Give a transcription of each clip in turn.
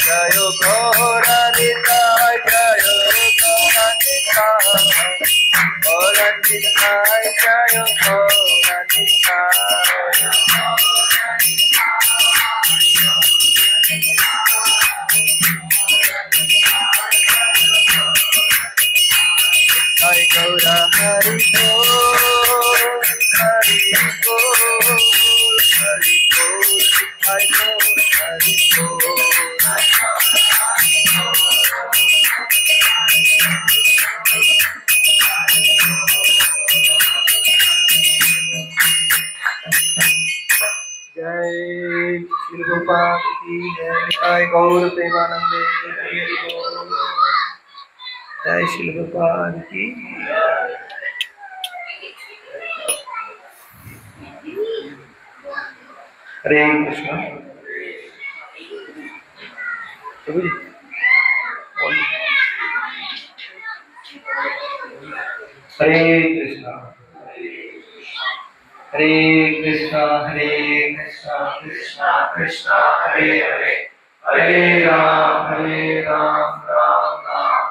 Jaya Gaura Nitaya, Jaya Gaura Nitaya, गौर प्रेमानंदे जय श्री गोपाल की। हरे कृष्ण। हरे कृष्णा हरे कृष्णा हरे कृष्णा कृष्णा कृष्णा हरे हरे हरे राम राम राम।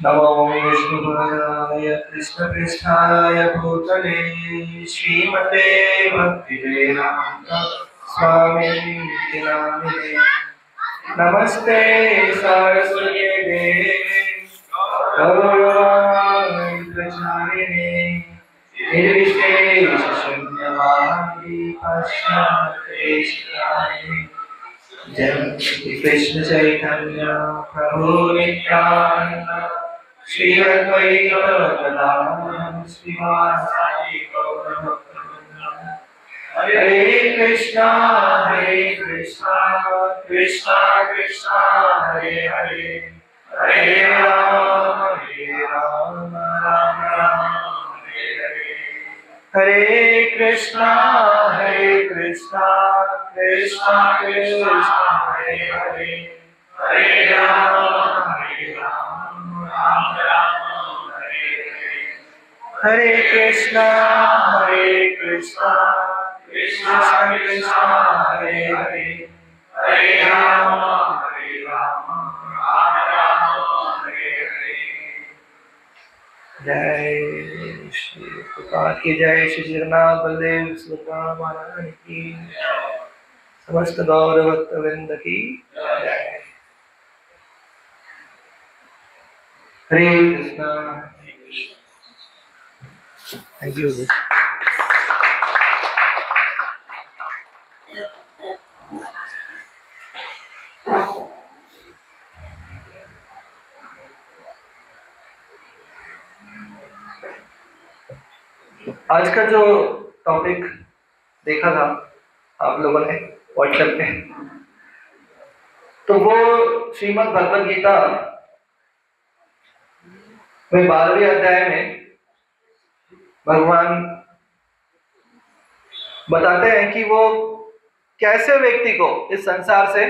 नमो विष्णुपदाय कृष्ण पृष्ठाय भूतले श्रीमते भक्तिवेदांत स्वामी नामिने। नमस्ते सरस्वती देवे गौरवाणी प्रचारिणे निर्विशेष शून्यवादी पश्चात्देशिकाय। जय श्री कृष्ण चैतन्य प्रभु नित्यानंद श्री अद्वैत गदाधर श्रीवासादि गौरभक्तवृंद। हरे कृष्णा कृष्णा कृष्णा हरे हरे हरे राम राम राम हरे हरे। हरे कृष्णा कृष्णा कृष्णा हरे हरे हरे राम राम राम हरे हरे। हरे कृष्णा कृष्णा कृष्णा हरे हरे हरे राम राम हरे हरे। जय श्री प्रभुपाद की जय। श्री जगन्नाथ बलदेव सुभद्रा महारानी की, समस्त गौर भक्तवृंद की जय। हरे कृष्णा। Thank you. आज का जो टॉपिक देखा था आप लोगों ने व्हाट्सएप पे, तो वो श्रीमद् भगवद गीता में 12वें अध्याय में भगवान बताते हैं कि वो कैसे व्यक्ति को इस संसार से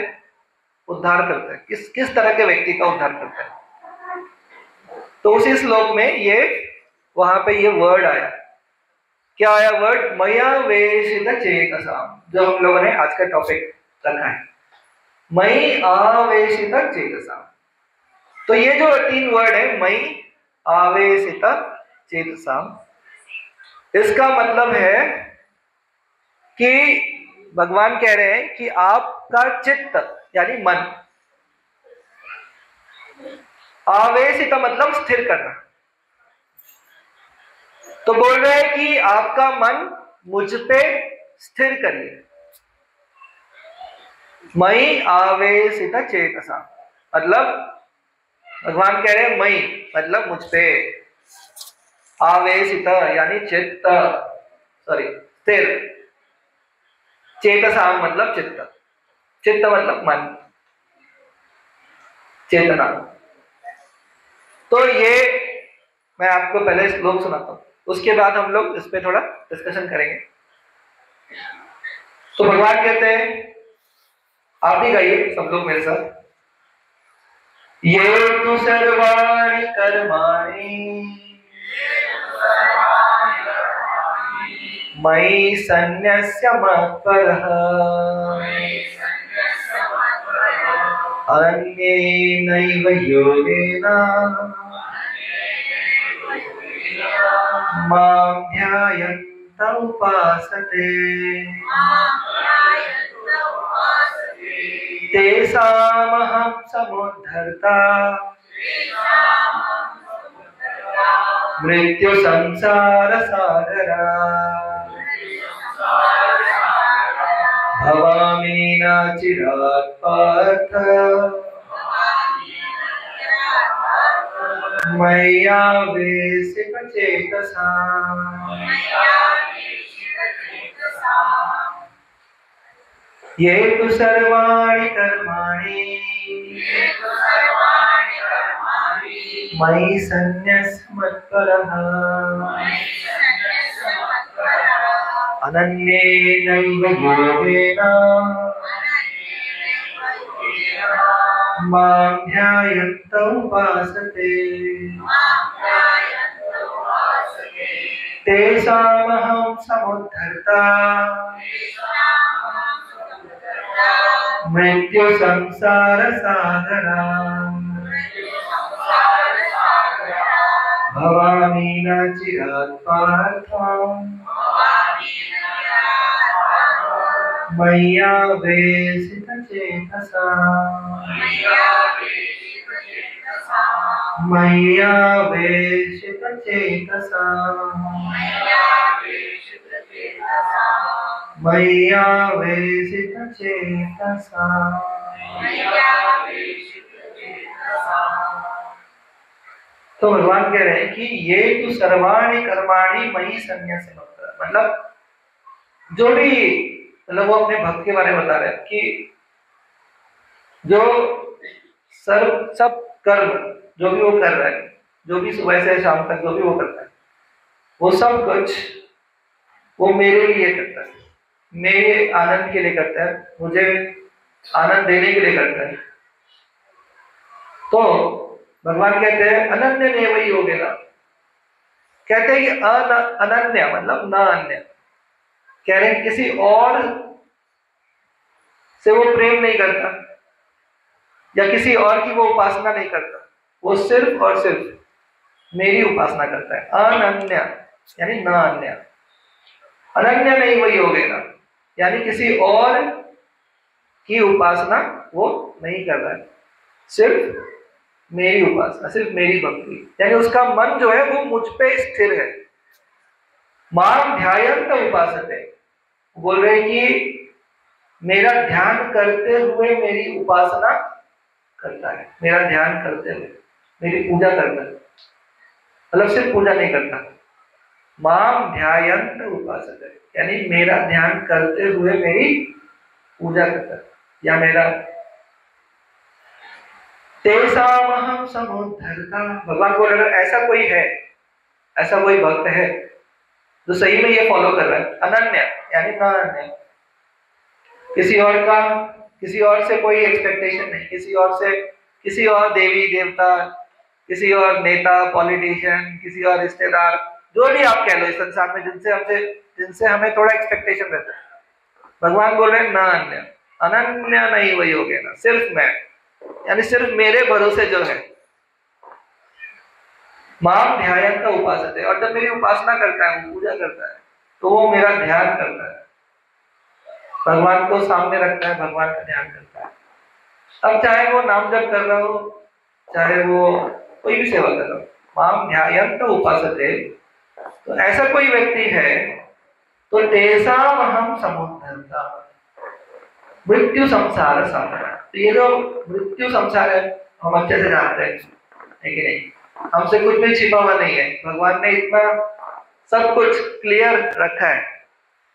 उद्धार करते हैं, किस तरह के व्यक्ति का उद्धार करते हैं। तो उसी श्लोक में ये वहां पे ये वर्ड आया। क्या आया वर्ड? मया वेशित चेतसाम, जो हम लोगों ने आज का टॉपिक रखा है, मई आवेशित चेतसाम। तो ये जो 3 वर्ड है, मई आवेशित चेतसाम, इसका मतलब है कि भगवान कह रहे हैं कि आपका चित्त यानी मन, आवेशित मतलब स्थिर करना। तो बोल रहे हैं कि आपका मन मुझ पे स्थिर करिए। मई आवेशित चेतसा मतलब भगवान कह रहे हैं मई मतलब मुझ पे, आवेशित यानी चित्त, सॉरी स्थिर, चेतसा मतलब चित्त, चित्त मतलब मन, चेतना। तो ये मैं आपको पहले श्लोक सुनाता हूँ, उसके बाद हम लोग इस पे थोड़ा डिस्कशन करेंगे। तो भगवान कहते हैं, आप ही गाइए सब लोग मेरे साथ। ये तु सर्वाणि कर्माणि मयि सन्न्यस्य मत्परः अन्येनैव योगेन मां ध्यायन्त उपासते तेषामहं समुद्धर्ता मृत्यु संसार सागरा भवामि न चिरात् पार्थ मय्यावेशितचेतसा। ये तु सर्वाणि कर्माणि मयि सन्न्यस्य मत्परः अनन्येनैव योगेन मां ध्यायन्त उपासते तेषामहं समुद्धर्ता मृत्यु संसार सागरा भवामि न चिरात् पार्थ मय्यावेशितचेतसा मय्यावेशितचेतसा मय्यावेशितचेतसा। तो भगवान कह रहे हैं कि ये तो सर्वाणि कर्माणि मयि सन्न्यस्य मत्परः, मतलब जो भी, मतलब वो अपने भक्त के बारे में बता रहे हैं कि जो सब कर्म जो भी वो कर रहा है, जो भी सुबह से शाम तक जो भी वो करता है, वो सब कुछ वो मेरे लिए करता है, मेरे आनंद के लिए करता है, मुझे आनंद देने के लिए करता है। तो भगवान कहते हैं अनन्य नेव योगेन, कहते हैं कि अनन्य मतलब न अन्य, कह रहे हैं किसी और से वो प्रेम नहीं करता या किसी और की वो उपासना नहीं करता, वो सिर्फ और सिर्फ मेरी उपासना करता है। अनन्य यानी न अन्य, अनन्य नहीं वही योगेन यानी किसी और की उपासना वो नहीं कर रहा है, सिर्फ मेरी उपासना, सिर्फ मेरी भक्ति, यानी उसका मन जो है वो मुझ पे स्थिर है। मां ध्यायन्त उपासते, बोल रहे हैं कि मेरा ध्यान करते हुए मेरी उपासना करता है, मेरा ध्यान करते हुए मेरी पूजा करता है, मतलब सिर्फ पूजा नहीं करता। मां ध्यायन्त उपासते यानी मेरा ध्यान करते हुए मेरी पूजा करता है, या मेरा तेषामहं समुद्धर्ता, भगवान बोल रहे ऐसा कोई है, ऐसा कोई भक्त है जो सही में ये फॉलो कर रहा है, अनन्य यानी न अन्य, किसी और से कोई एक्सपेक्टेशन नहीं, किसी और देवी देवता, किसी और नेता, पॉलिटिशियन, किसी और रिश्तेदार, जो भी आप कह लो इस संसार में जिनसे हमें थोड़ा एक्सपेक्टेशन रहता है, भगवान बोल रहे हैं न अन्य, अनन्य नहीं वही हो गया ना, सिर्फ मैं, यानी सिर्फ मेरे भरोसे जो है। मां ध्यायन्त उपासते, और जब मेरी उपासना करता है, वो पूजा करता है, तो वो मेरा ध्यान करता है, भगवान को सामने रखता है, भगवान का ध्यान करता है। अब चाहे वो नाम जप कर रहा हो, चाहे वो कोई भी सेवा कर रहा हो, मां ध्यायन्त उपासते, तो ऐसा कोई व्यक्ति है तो तेषामहं समुद्धर्ता मृत्यु संसार सागरा। तो ये जो मृत्यु संसार है हम अच्छे से जानते हैं, है कि नहीं, हमसे कुछ भी छिपा हुआ नहीं है, भगवान ने इतना सब कुछ क्लियर रखा है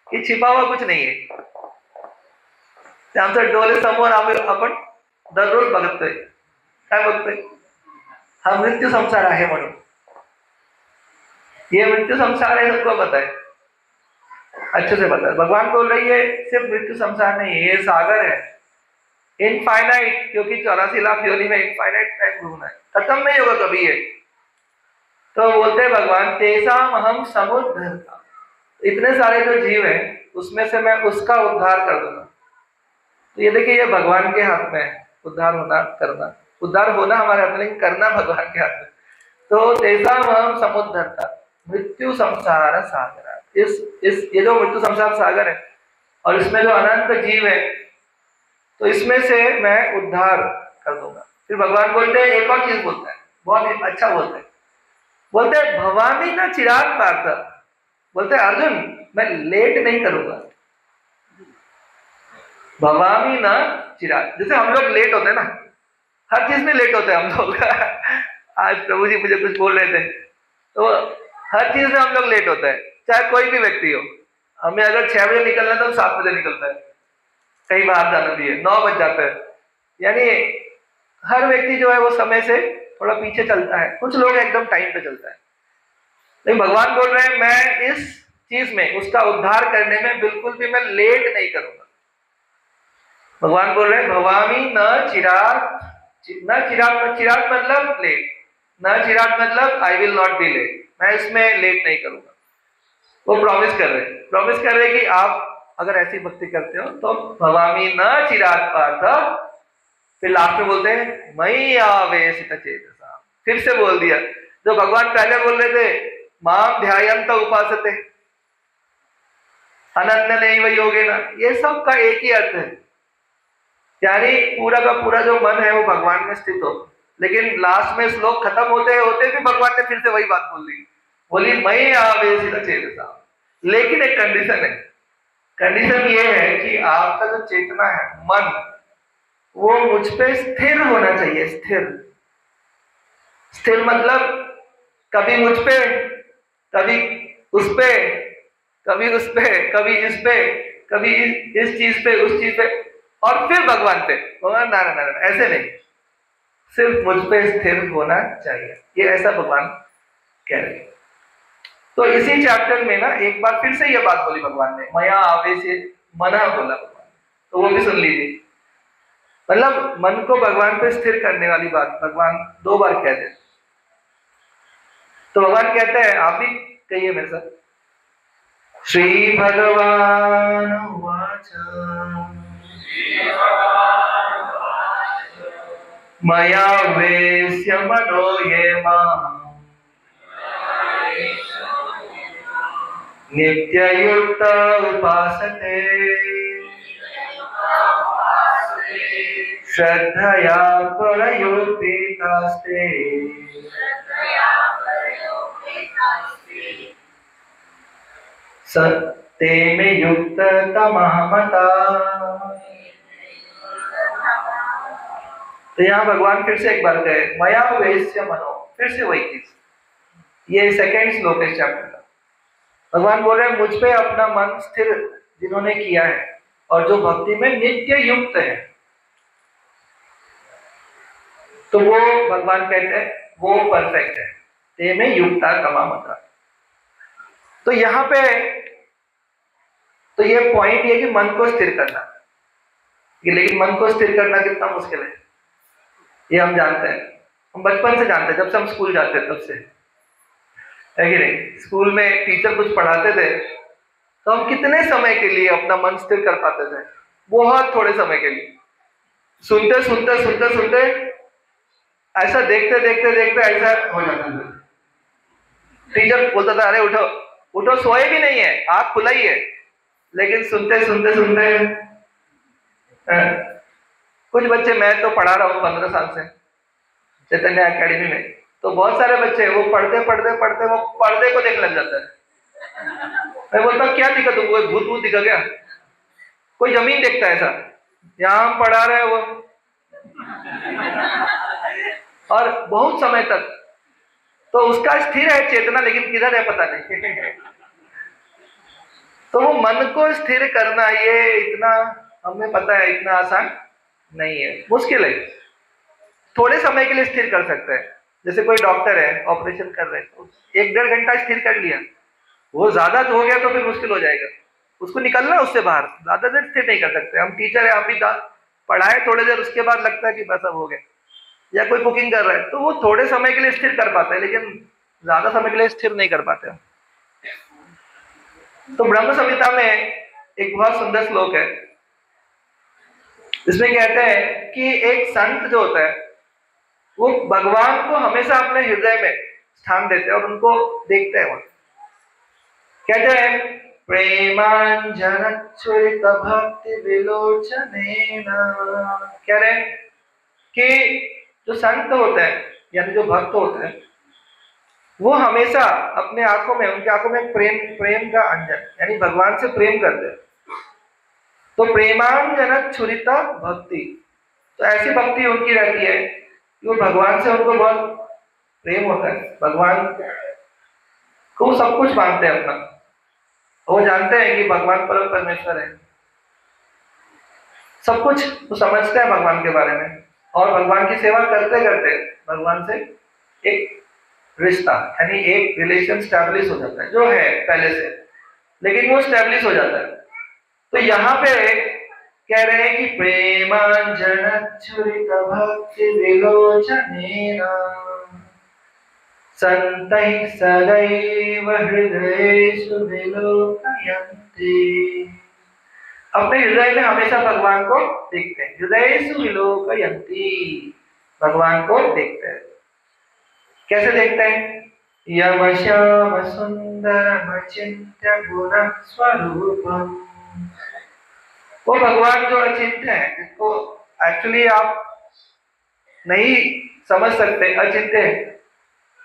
कि छिपा हुआ कुछ नहीं है। आमच्या डोळ्यासमोर आपण दररोज बघतोय, काय बघतोय, हा मृत्यु संसार आहे म्हणून, ये मृत्यु संसार है, सबको पता है, अच्छे से पता है। भगवान बोल रही है सिर्फ मृत्यु संसार नहीं है, ये सागर है, इनफाइनाइट, क्योंकि 84 लाख योनि में इनफाइनाइट टाइम घूमना है, खत्म नहीं होगा कभी ये। तो बोलते हैं भगवान तेषामहं समुद्धर्ता, इतने सारे जो जीव हैं उसमें से मैं उसका उद्धार कर दूंगा। तो ये देखिए ये भगवान के हाथ में है, उद्धार होना करना, उद्धार होना हमारे हाथ में, करना भगवान के हाथ में। तो तेषामहं समुद्धर्ता, मृत्यु संसार सागर, इस ये जो मृत्यु संसार सागर है और इसमें जो अनंत जीव है, तो इसमें से मैं उद्धार कर दूंगा। फिर भगवान बोलते हैं, एक और चीज बोलते हैं, बहुत अच्छा बोलते हैं, बोलते हैं भवामी न चिराग पार्थ, बोलते हैं अर्जुन मैं लेट नहीं करूंगा। भवामी न चिराग, जैसे हम लोग लेट होते हैं ना, हर चीज में लेट होते हैं हम लोग आज प्रभु जी मुझे कुछ बोल रहे थे, तो हर चीज में हम लोग लेट होते हैं, चाहे कोई भी व्यक्ति हो। हमें अगर 6 बजे निकलना है तो 7 बजे निकलता है, कहीं बाहर जाना भी है 9 बज जाता है। यानी हर व्यक्ति जो है वो समय से थोड़ा पीछे चलता है, कुछ लोग एकदम टाइम पे चलता है। लेकिन भगवान बोल रहे हैं मैं इस चीज में, उसका उद्धार करने में बिल्कुल भी मैं लेट नहीं करूंगा। भगवान बोल रहे हैं भवामी न चिराग, न चिराग, चिराग मतलब लेट, न चिराग मतलब I will not be late, मैं इसमें लेट नहीं करूंगा। वो प्रॉमिस कर रहे कि आप अगर ऐसी भक्ति करते हो तो भवामी न चिराग पार्थ। फिर लास्ट में बोलते हैं मई आवेशित चेतसा, फिर से बोल दिया जो भगवान पहले बोल रहे थे, माम ध्यायन्त उपासते अनन्यनैव योगेन, ये सब का एक ही अर्थ है, यानी पूरा का पूरा जो मन है वो भगवान में स्थित हो। लेकिन लास्ट में श्लोक खत्म होते होते भी भगवान ने फिर से वही बात बोली मई आवेशित चेतसा। लेकिन एक कंडीशन है, कंडीशन ये है कि आपका जो चेतना है, मन, वो मुझ पे स्थिर होना चाहिए। स्थिर मतलब कभी मुझ पे, कभी उस पे, कभी उस पे, कभी इस पे, कभी इस चीज पे, उस चीज पे, और फिर भगवान पे। भगवान ना ना ना ऐसे नहीं, सिर्फ मुझ पे स्थिर होना चाहिए, ये ऐसा भगवान कह रहे हैं। तो इसी चैप्टर में ना एक बार फिर से ये बात बोली भगवान ने, मया आवेश मना बोला भगवान, तो वो भी सुन लीजिए। मतलब मन को भगवान पे स्थिर करने वाली बात भगवान 2 बार कहते हैं। तो भगवान कहते हैं, आप भी कहिए मेरे साथ, श्री भगवान उवाच मया वेश्य मनो ये मां नित्ययुक्त उपासते श्रद्धया परयोपेतास्ते सत्ते में युक्त तमः मता। तो यहाँ भगवान फिर से एक बार कहे मया वेश्य मनो, फिर से वही चीज, ये सेकेंड श्लोक है चैप्टर का। भगवान बोल रहे हैं मुझ पे अपना मन स्थिर जिन्होंने किया है और जो भक्ति में नित्य युक्त है, तो वो भगवान कहते हैं वो परफेक्ट है, ते में युक्ता कमा मता। तो यहाँ पे तो ये पॉइंट ये कि मन को स्थिर करना, लेकिन मन को स्थिर करना कितना मुश्किल है ये हम जानते हैं, हम बचपन से जानते हैं, जब से हम स्कूल जाते हैं तब से, है कि नहीं। स्कूल में टीचर कुछ पढ़ाते थे तो हम कितने समय के लिए अपना मन स्थिर कर पाते थे, बहुत थोड़े समय के लिए, सुनते सुनते सुनते सुनते ऐसा देखते देखते देखते ऐसा हो जाता था। टीचर बोलता था अरे उठो उठो, सोए भी नहीं है, आंख खुला ही है, लेकिन सुनते सुनते सुनते कुछ बच्चे, मैं तो पढ़ा रहा हूँ 15 साल से चैतन्य एकेडमी में, तो बहुत सारे बच्चे वो पढ़ते पढ़ते पढ़ते वो पर्दे को देख लग जाता है। मैं बोलता क्या दिखा तुमको, कोई भूत भूत दिखा क्या, कोई जमीन देखता है ऐसा, यहाँ हम पढ़ा रहे हैं वो, और बहुत समय तक तो उसका स्थिर है चेतना, लेकिन किधर है पता नहीं। तो वो मन को स्थिर करना ये इतना, हमें पता है इतना आसान नहीं है, मुश्किल है। थोड़े समय के लिए स्थिर कर सकते हैं, जैसे कोई डॉक्टर है ऑपरेशन कर रहे हैं तो 1-1.5 घंटा स्थिर कर लिया, वो ज्यादा हो गया तो फिर मुश्किल हो जाएगा, उसको निकलना उससे बाहर, ज्यादा देर स्थिर नहीं कर सकते। हम टीचर है, हम भी पढ़ाए थोड़ी देर, उसके बाद लगता है कि बस अब हो गया, या कोई कुकिंग कर रहा है तो वो थोड़े समय के लिए स्थिर कर पाते हैं, लेकिन ज्यादा समय के लिए स्थिर नहीं कर पाते। तो ब्रह्म संहिता में एक बहुत सुंदर श्लोक है, इसमें कहते हैं कि एक संत जो होता है वो भगवान को हमेशा अपने हृदय में स्थान देते हैं और उनको देखते हैं वहां। कहते हैं प्रेमांजनच्छुरित भक्ति विलोचनेन, कह रहे हैं कि जो संत होते हैं यानी जो भक्त होते हैं वो हमेशा अपने आंखों में, उनकी आंखों में प्रेम का अंजन यानी भगवान से प्रेम करते हैं। तो प्रेमांजनच्छुरित भक्ति, तो ऐसी भक्ति उनकी रहती है कि वो भगवान से उनको बहुत प्रेम होता है, भगवान को सब कुछ मानते हैं अपना, वो जानते हैं कि भगवान परम परमेश्वर है, सब कुछ वो समझते हैं भगवान के बारे में, और भगवान की सेवा करते करते भगवान से एक रिश्ता यानी एक रिलेशन स्टैब्लिश हो जाता है, जो है पहले से, लेकिन वो स्टैब्लिश हो जाता है। तो यहाँ पे कह रहे हैं कि प्रेमांजनच्छुरित भक्ति विलोचनेन संतैः सदैव हृदयेषु विलोकयन्ति, अपने हृदय में हमेशा भगवान को देखते हैं, हृदयेषु विलोकयन्ति, भगवान को देखते हैं। कैसे देखते हैं? यम श्याम सुंदरम अचिंत्य गुण स्वरूपम, वो भगवान जो अचिंत्य है, जिसको एक्चुअली आप नहीं समझ सकते, अचिंत्य है,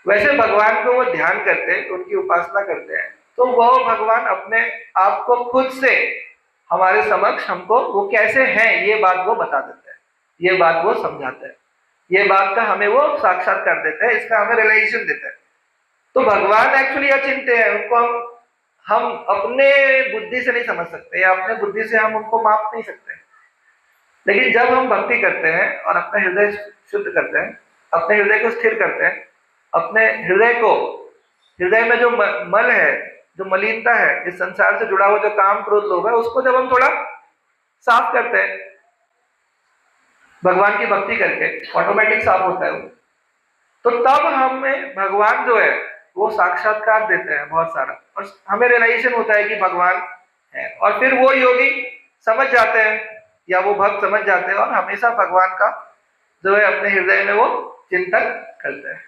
वैसे भगवान को वो ध्यान करते हैं, उनकी उपासना करते हैं, तो वो भगवान अपने आप को खुद से हमारे समक्ष हमको वो कैसे हैं ये बात वो बता देते हैं, ये बात वो समझाते हैं, ये बात का हमें वो साक्षात कर देते हैं, इसका हमें रियलाइजेशन देते हैं। तो भगवान एक्चुअली अचिंत्य है, उनको हम अपने बुद्धि से नहीं समझ सकते या अपने बुद्धि से हम उनको माप नहीं सकते, लेकिन जब हम भक्ति करते हैं और अपना हृदय शुद्ध करते हैं, अपने हृदय को स्थिर करते हैं, अपने हृदय में जो मल है, जो मलिनता है, इस संसार से जुड़ा हुआ जो काम क्रोध लोभ है, उसको जब हम थोड़ा साफ करते हैं भगवान की भक्ति करके, ऑटोमेटिक साफ होता है वो, तो तब हमें भगवान जो है वो साक्षात्कार देते हैं बहुत सारा, और हमें रियलाइजेशन होता है कि भगवान है, और फिर वो योगी समझ जाते हैं या वो भक्त समझ जाते हैं और हमेशा भगवान का जो है अपने हृदय में वो चिंतन करते हैं।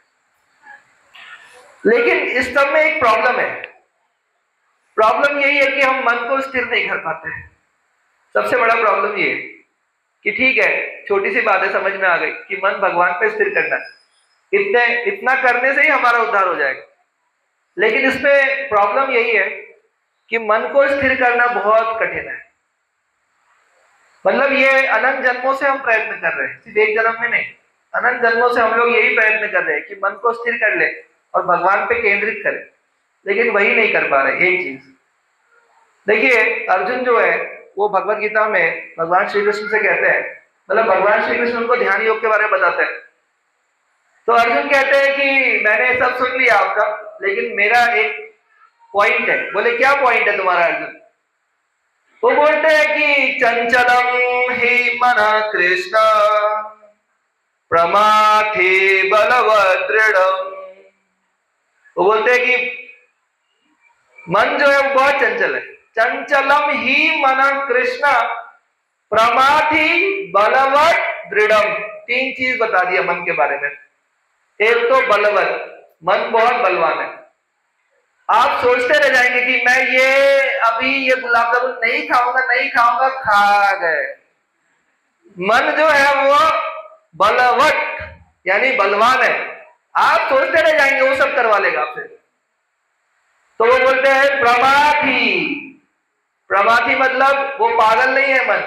लेकिन इस सब में एक प्रॉब्लम है, प्रॉब्लम यही है कि हम मन को स्थिर नहीं कर पाते। सबसे बड़ा प्रॉब्लम ये है कि ठीक है, छोटी सी बात है, समझ में आ गई कि मन भगवान पे स्थिर करना है, इतना करने से ही हमारा उद्धार हो जाएगा, लेकिन इसमें प्रॉब्लम यही है कि मन को स्थिर करना बहुत कठिन है। मतलब ये अनंत जन्मों से हम प्रयत्न कर रहे हैं, सिर्फ एक जन्म में नहीं, अनंत जन्मों से हम लोग यही प्रयत्न कर रहे हैं कि मन को स्थिर कर ले और भगवान पे केंद्रित करें, लेकिन वही नहीं कर पा रहे। एक चीज देखिए, अर्जुन जो है वो भगवत गीता में भगवान श्री कृष्ण से कहते हैं, मतलब भगवान श्री कृष्ण उनको ध्यान योग के बारे में बताते हैं, तो अर्जुन कहते हैं कि मैंने सब सुन लिया आपका, लेकिन मेरा एक पॉइंट है। बोले क्या पॉइंट है तुम्हारा अर्जुन? वो बोलते हैं कि चंचलम ही मना कृष्ण प्रमाथे बलवदृढ़म, वो बोलते हैं कि मन जो है वो बहुत चंचल है, चंचलम ही मना कृष्ण प्रमाथि बलवत दृढ़म, तीन चीज बता दिया मन के बारे में। एक तो बलवत, मन बहुत बलवान है, आप सोचते रह जाएंगे कि मैं ये गुलाब जामुन नहीं खाऊंगा, खा गए। मन जो है वो बलवत यानी बलवान है, आप सोचते रह जाएंगे वो सब करवा लेगा आपसे। तो वो बोलते हैं प्रमाथी मतलब वो पागल नहीं है मन,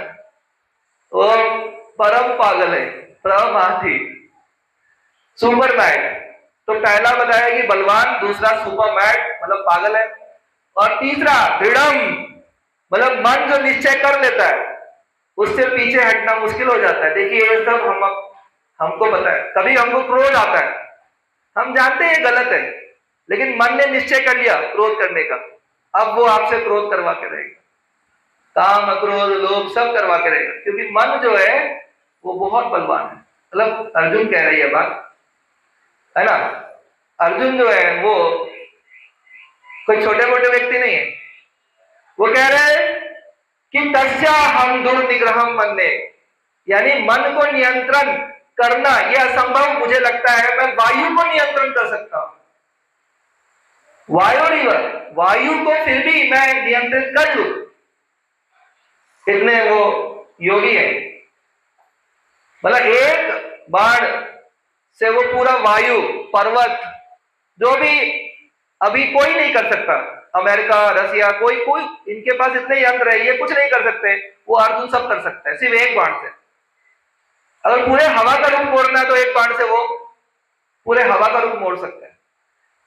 वो परम पागल है, प्रमाथी सुपर मैड। तो पहला बताया कि बलवान, दूसरा सुपर मैड मतलब पागल है, और तीसरा दृढ़म मतलब मन जो निश्चय कर लेता है उससे पीछे हटना मुश्किल हो जाता है। देखिए ये सब हमको पता है, कभी हमको क्रोध आता है, हम जानते हैं ये गलत है, लेकिन मन ने निश्चय कर लिया क्रोध करने का, अब वो आपसे क्रोध करवा के रहेगा, काम क्रोध लोभ सब करवा के रहेगा, क्योंकि मन जो है वो बहुत बलवान है। मतलब अर्जुन कह रही है बात है ना, अर्जुन जो है वो कोई छोटे मोटे व्यक्ति नहीं है, वो कह रहे हैं कि तस्या हम दुर्निग्रहम मन्ये, यानी मन को नियंत्रण करना यह असंभव मुझे लगता है, मैं वायु को नियंत्रण कर सकता हूं। वायु रिवर, वायु को फिर भी मैं नियंत्रित कर लूं, इतने वो योगी है। मतलब एक बाण से वो पूरा वायु, पर्वत, जो भी अभी कोई नहीं कर सकता, अमेरिका, रसिया, कोई कोई इनके पास इतने यंत्र है, ये कुछ नहीं कर सकते, वो अर्जुन सब कर सकता है सिर्फ एक बाण से। अगर पूरे हवा का रुख मोड़ना है तो एक बाण से वो पूरे हवा का रुख मोड़ सकता है।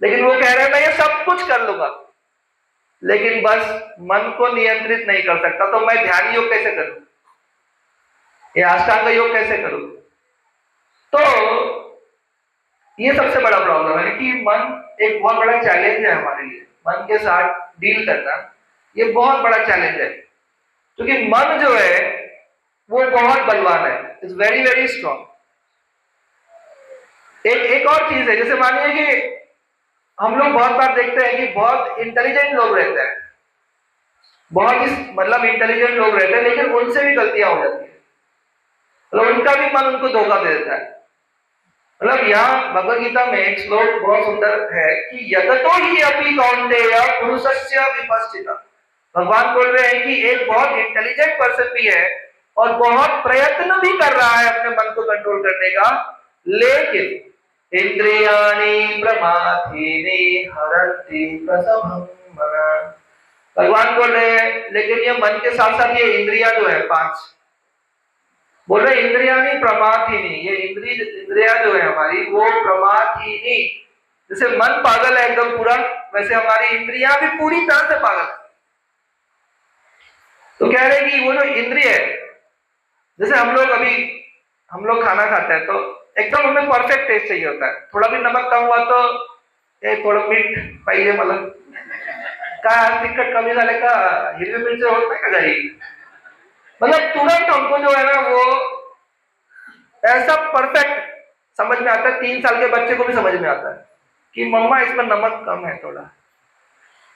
लेकिन वो कह रहे हैं मैं ये सब कुछ कर लूंगा, लेकिन बस मन को नियंत्रित नहीं कर सकता, तो मैं ध्यान योग कैसे करूं, ये अष्टांग योग कैसे करूं? तो ये सबसे बड़ा प्रॉब्लम है कि मन एक बहुत बड़ा चैलेंज है हमारे लिए। मन के साथ डील करना ये बहुत बड़ा चैलेंज है, क्योंकि मन जो है वो बहुत बलवान है, इट्स वेरी वेरी स्ट्रॉन्ग। एक और चीज है, जैसे मानिए कि हम लोग बहुत बार देखते हैं कि बहुत इंटेलिजेंट लोग रहते हैं, बहुत ही मतलब इंटेलिजेंट लोग रहते हैं, लेकिन उनसे भी गलतियां हो जाती है, मतलब उनका भी मन उनको धोखा दे देता है। मतलब यहाँ भगवद गीता में एक श्लोक बहुत सुंदर है कि यततो ही अपि कौन्तेय पुरुषस्य विपश्चिता। भगवान बोल रहे हैं कि एक बहुत इंटेलिजेंट पर्सन भी है और बहुत प्रयत्न भी कर रहा है अपने मन को कंट्रोल करने का, लेकिन इंद्रियाणि प्रमाथीनि हरन्ति प्रसभं मनः। भगवान बोल रहे हैं लेकिन ये मन के साथ साथ ये इंद्रिया जो है 5, बोल रहे इंद्रियाणि प्रमाथीनि, ये इंद्रिया जो है हमारी वो प्रमाथीनि। जैसे मन पागल है एकदम पूरा, वैसे हमारी इंद्रियां भी पूरी तरह से पागल है। तो कह रहे हैं कि वो जो इंद्रिय है, जैसे हम लोग खाना खाते हैं तो एकदम हमें परफेक्ट टेस्ट चाहिए होता है, थोड़ा भी नमक कम हुआ तो ये थोड़ा मीठ पाइए, मतलब काय तिखट कमी झाले का, हिरवी मिरची होत नाही का घरी, मतलब तुरंत हमको जो है ना वो ऐसा परफेक्ट समझ में आता है। 3 साल के बच्चे को भी समझ में आता है कि मम्मा इसमें नमक कम है थोड़ा।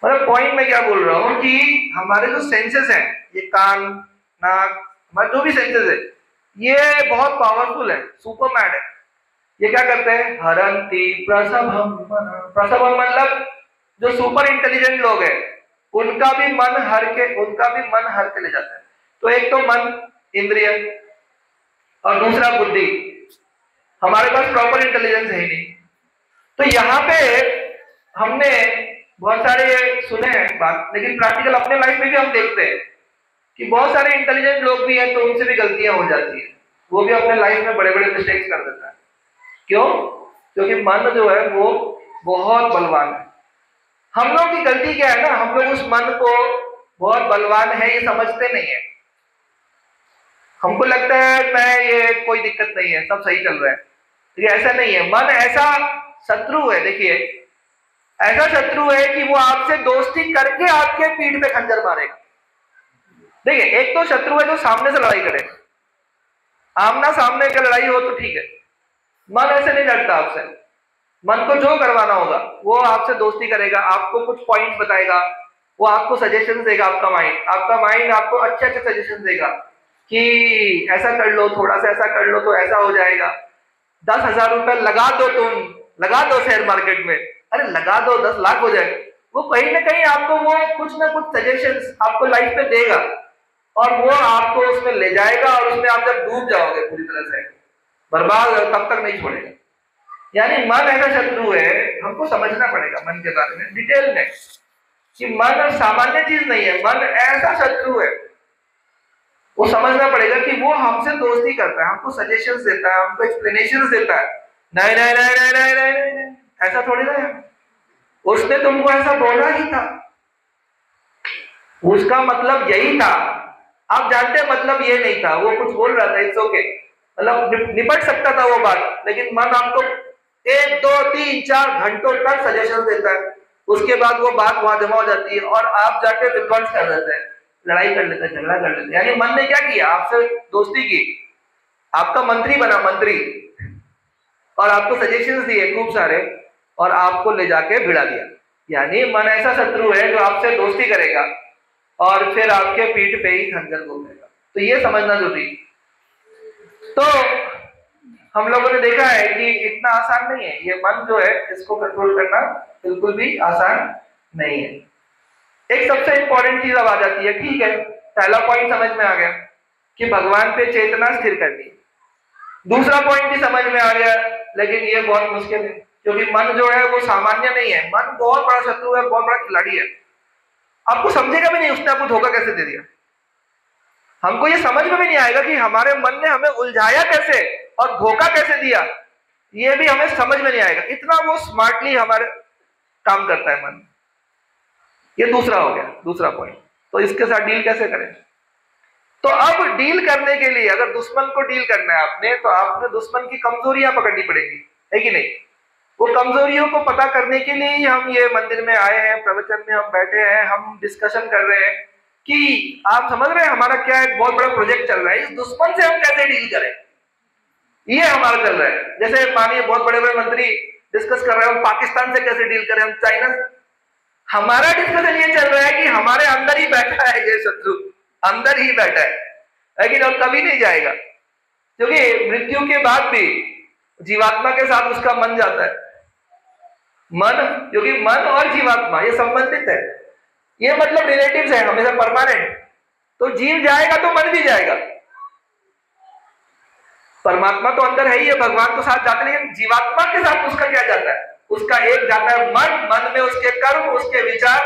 मतलब पॉइंट में क्या बोल रहा हूँ कि हमारे जो सेंसेस हैं, ये कान, नाक, हमारे जो भी सेंसेस है, ये बहुत पावरफुल है, सुपरमैन है। ये क्या करते हैं, हरंती प्रसभम। प्रसभम मतलब जो सुपर इंटेलिजेंट लोग हैं उनका भी मन हर के ले जाता है। तो एक तो मन, इंद्रिय, और दूसरा बुद्धि। हमारे पास प्रॉपर इंटेलिजेंस है ही नहीं। तो यहाँ पे हमने बहुत सारे सुने हैं बात, लेकिन प्रैक्टिकल अपने लाइफ में भी हम देखते हैं कि बहुत सारे इंटेलिजेंट लोग भी हैं तो उनसे भी गलतियां हो जाती है, वो भी अपने लाइफ में बड़े बड़े मिस्टेक्स कर देता है। क्यों? क्योंकि मन जो है वो बहुत बलवान है। हम लोग की गलती क्या है ना, हम लोग उस मन को बहुत बलवान है ये समझते नहीं है। हमको लगता है मैं ये कोई दिक्कत नहीं है, सब सही चल रहा है, लेकिन ऐसा नहीं है। मन ऐसा शत्रु है, देखिए ऐसा शत्रु है कि वो आपसे दोस्ती करके आपके पीठ पे खंजर मारेगा। देखिए एक तो शत्रु है जो सामने से लड़ाई करे, आमना सामने की लड़ाई हो तो ठीक है, मन ऐसे नहीं लड़ता आपसे। मन को जो करवाना होगा वो आपसे दोस्ती करेगा, आपको कुछ पॉइंट बताएगा, वो आपको सजेशन देगा। आपका माइंड आपको अच्छे अच्छे सजेशन देगा कि ऐसा कर लो, थोड़ा सा ऐसा कर लो तो ऐसा हो जाएगा, 10,000 रुपए लगा दो, तुम लगा दो शेयर मार्केट में, अरे लगा दो 10 लाख हो जाएगा। वो कहीं ना कहीं आपको वो कुछ ना कुछ सजेशंस आपको लाइफ में देगा और वो आपको उसमें ले जाएगा, और उसमें आप जब डूब जाओगे पूरी तरह से बर्बाद, तब तक नहीं छोड़ेगा। यानी मन ऐसा शत्रु है, हमको समझना पड़ेगा मन के बारे में डिटेल में कि मन सामान्य चीज नहीं है, मन ऐसा शत्रु है। वो समझना पड़ेगा कि वो हमसे दोस्ती करता है, हमको सजेशंस देता है, हमको एक्सप्लेनेशंस देता है। नहीं नहीं नहीं नहीं नहीं नहीं, नहीं, नहीं। ऐसा थोड़ी ना है, उसने तुमको ऐसा बोला ही था, उसका मतलब यही था। आप जानते हैं मतलब ये नहीं था, वो कुछ बोल रहा था, इट्स ओके, मतलब निपट सकता था वो बात, लेकिन मन आपको 1 2 3 4 घंटों तक सजेशन देता है। उसके बाद वो बात वहां जमा हो जाती है और आप जाके विध्वंस कर देते हैं, लड़ाई कर लेते हैं, झगड़ा कर लेते हैं। यानी मन ने क्या किया, आपसे दोस्ती की, आपका मंत्री बना, मंत्री, और आपको सजेशंस दिए खूब सारे और आपको ले जाके भिड़ा दिया। यानी मन ऐसा शत्रु है जो आपसे दोस्ती करेगा और फिर आपके पीठ पे ही खंजर घोंपेगा। तो ये समझना जरूरी। तो हम लोगों ने देखा है कि इतना आसान नहीं है ये मन जो है, इसको कंट्रोल करना बिल्कुल भी आसान नहीं है। एक सबसे इंपॉर्टेंट चीज अब आ जाती है, ठीक है पहला पॉइंट समझ में आ गया कि भगवान पे चेतना स्थिर करनी, दूसरा पॉइंट भी समझ में आ गया, लेकिन ये बहुत मुश्किल है क्योंकि मन जो है वो सामान्य नहीं है, मन बहुत बड़ा शत्रु है, बहुत बड़ा खिलाड़ी है। आपको समझेगा भी नहीं उसने आपको धोखा कैसे दे दिया, हमको ये समझ में भी नहीं आएगा कि हमारे मन ने हमें उलझाया कैसे और धोखा कैसे दिया, ये भी हमें समझ में नहीं आएगा, इतना वो स्मार्टली हमारे काम करता है मन। ये दूसरा हो गया, दूसरा पॉइंट। तो इसके साथ डील कैसे करें? तो अब डील करने के लिए अगर दुश्मन को डील करना है आपने, तो आपने दुश्मन की कमजोरियां पकड़नी पड़ेगी, है कि नहीं? वो कमजोरियों को पता करने के लिए ही हम ये मंदिर में आए हैं, प्रवचन में हम बैठे हैं, हम डिस्कशन कर रहे हैं कि आप समझ रहे हैं हमारा क्या एक बहुत बड़ा प्रोजेक्ट चल रहा है, इस दुश्मन से हम कैसे डील करें, ये हमारा चल रहा है। जैसे मानिए बहुत बड़े बड़े मंत्री डिस्कस कर रहे हैं हम पाकिस्तान से कैसे डील करें, हम चाइना, हमारा डिस्कशन ये चल रहा है कि हमारे अंदर ही बैठा है ये शत्रु, अंदर ही बैठा है, लेकिन अब कभी नहीं जाएगा क्योंकि मृत्यु के बाद भी जीवात्मा के साथ उसका मन जाता है। मन, क्योंकि मन और जीवात्मा ये संबंधित है, ये मतलब रिलेटिव्स है, हमेशा परमानेंट। तो जीव जाएगा तो मन भी जाएगा, परमात्मा तो अंदर है ही है, भगवान तो साथ जाते, लेकिन जीवात्मा के साथ उसका क्या जाता है? उसका एक जाता है मन, मन में उसके कर्म, उसके विचार,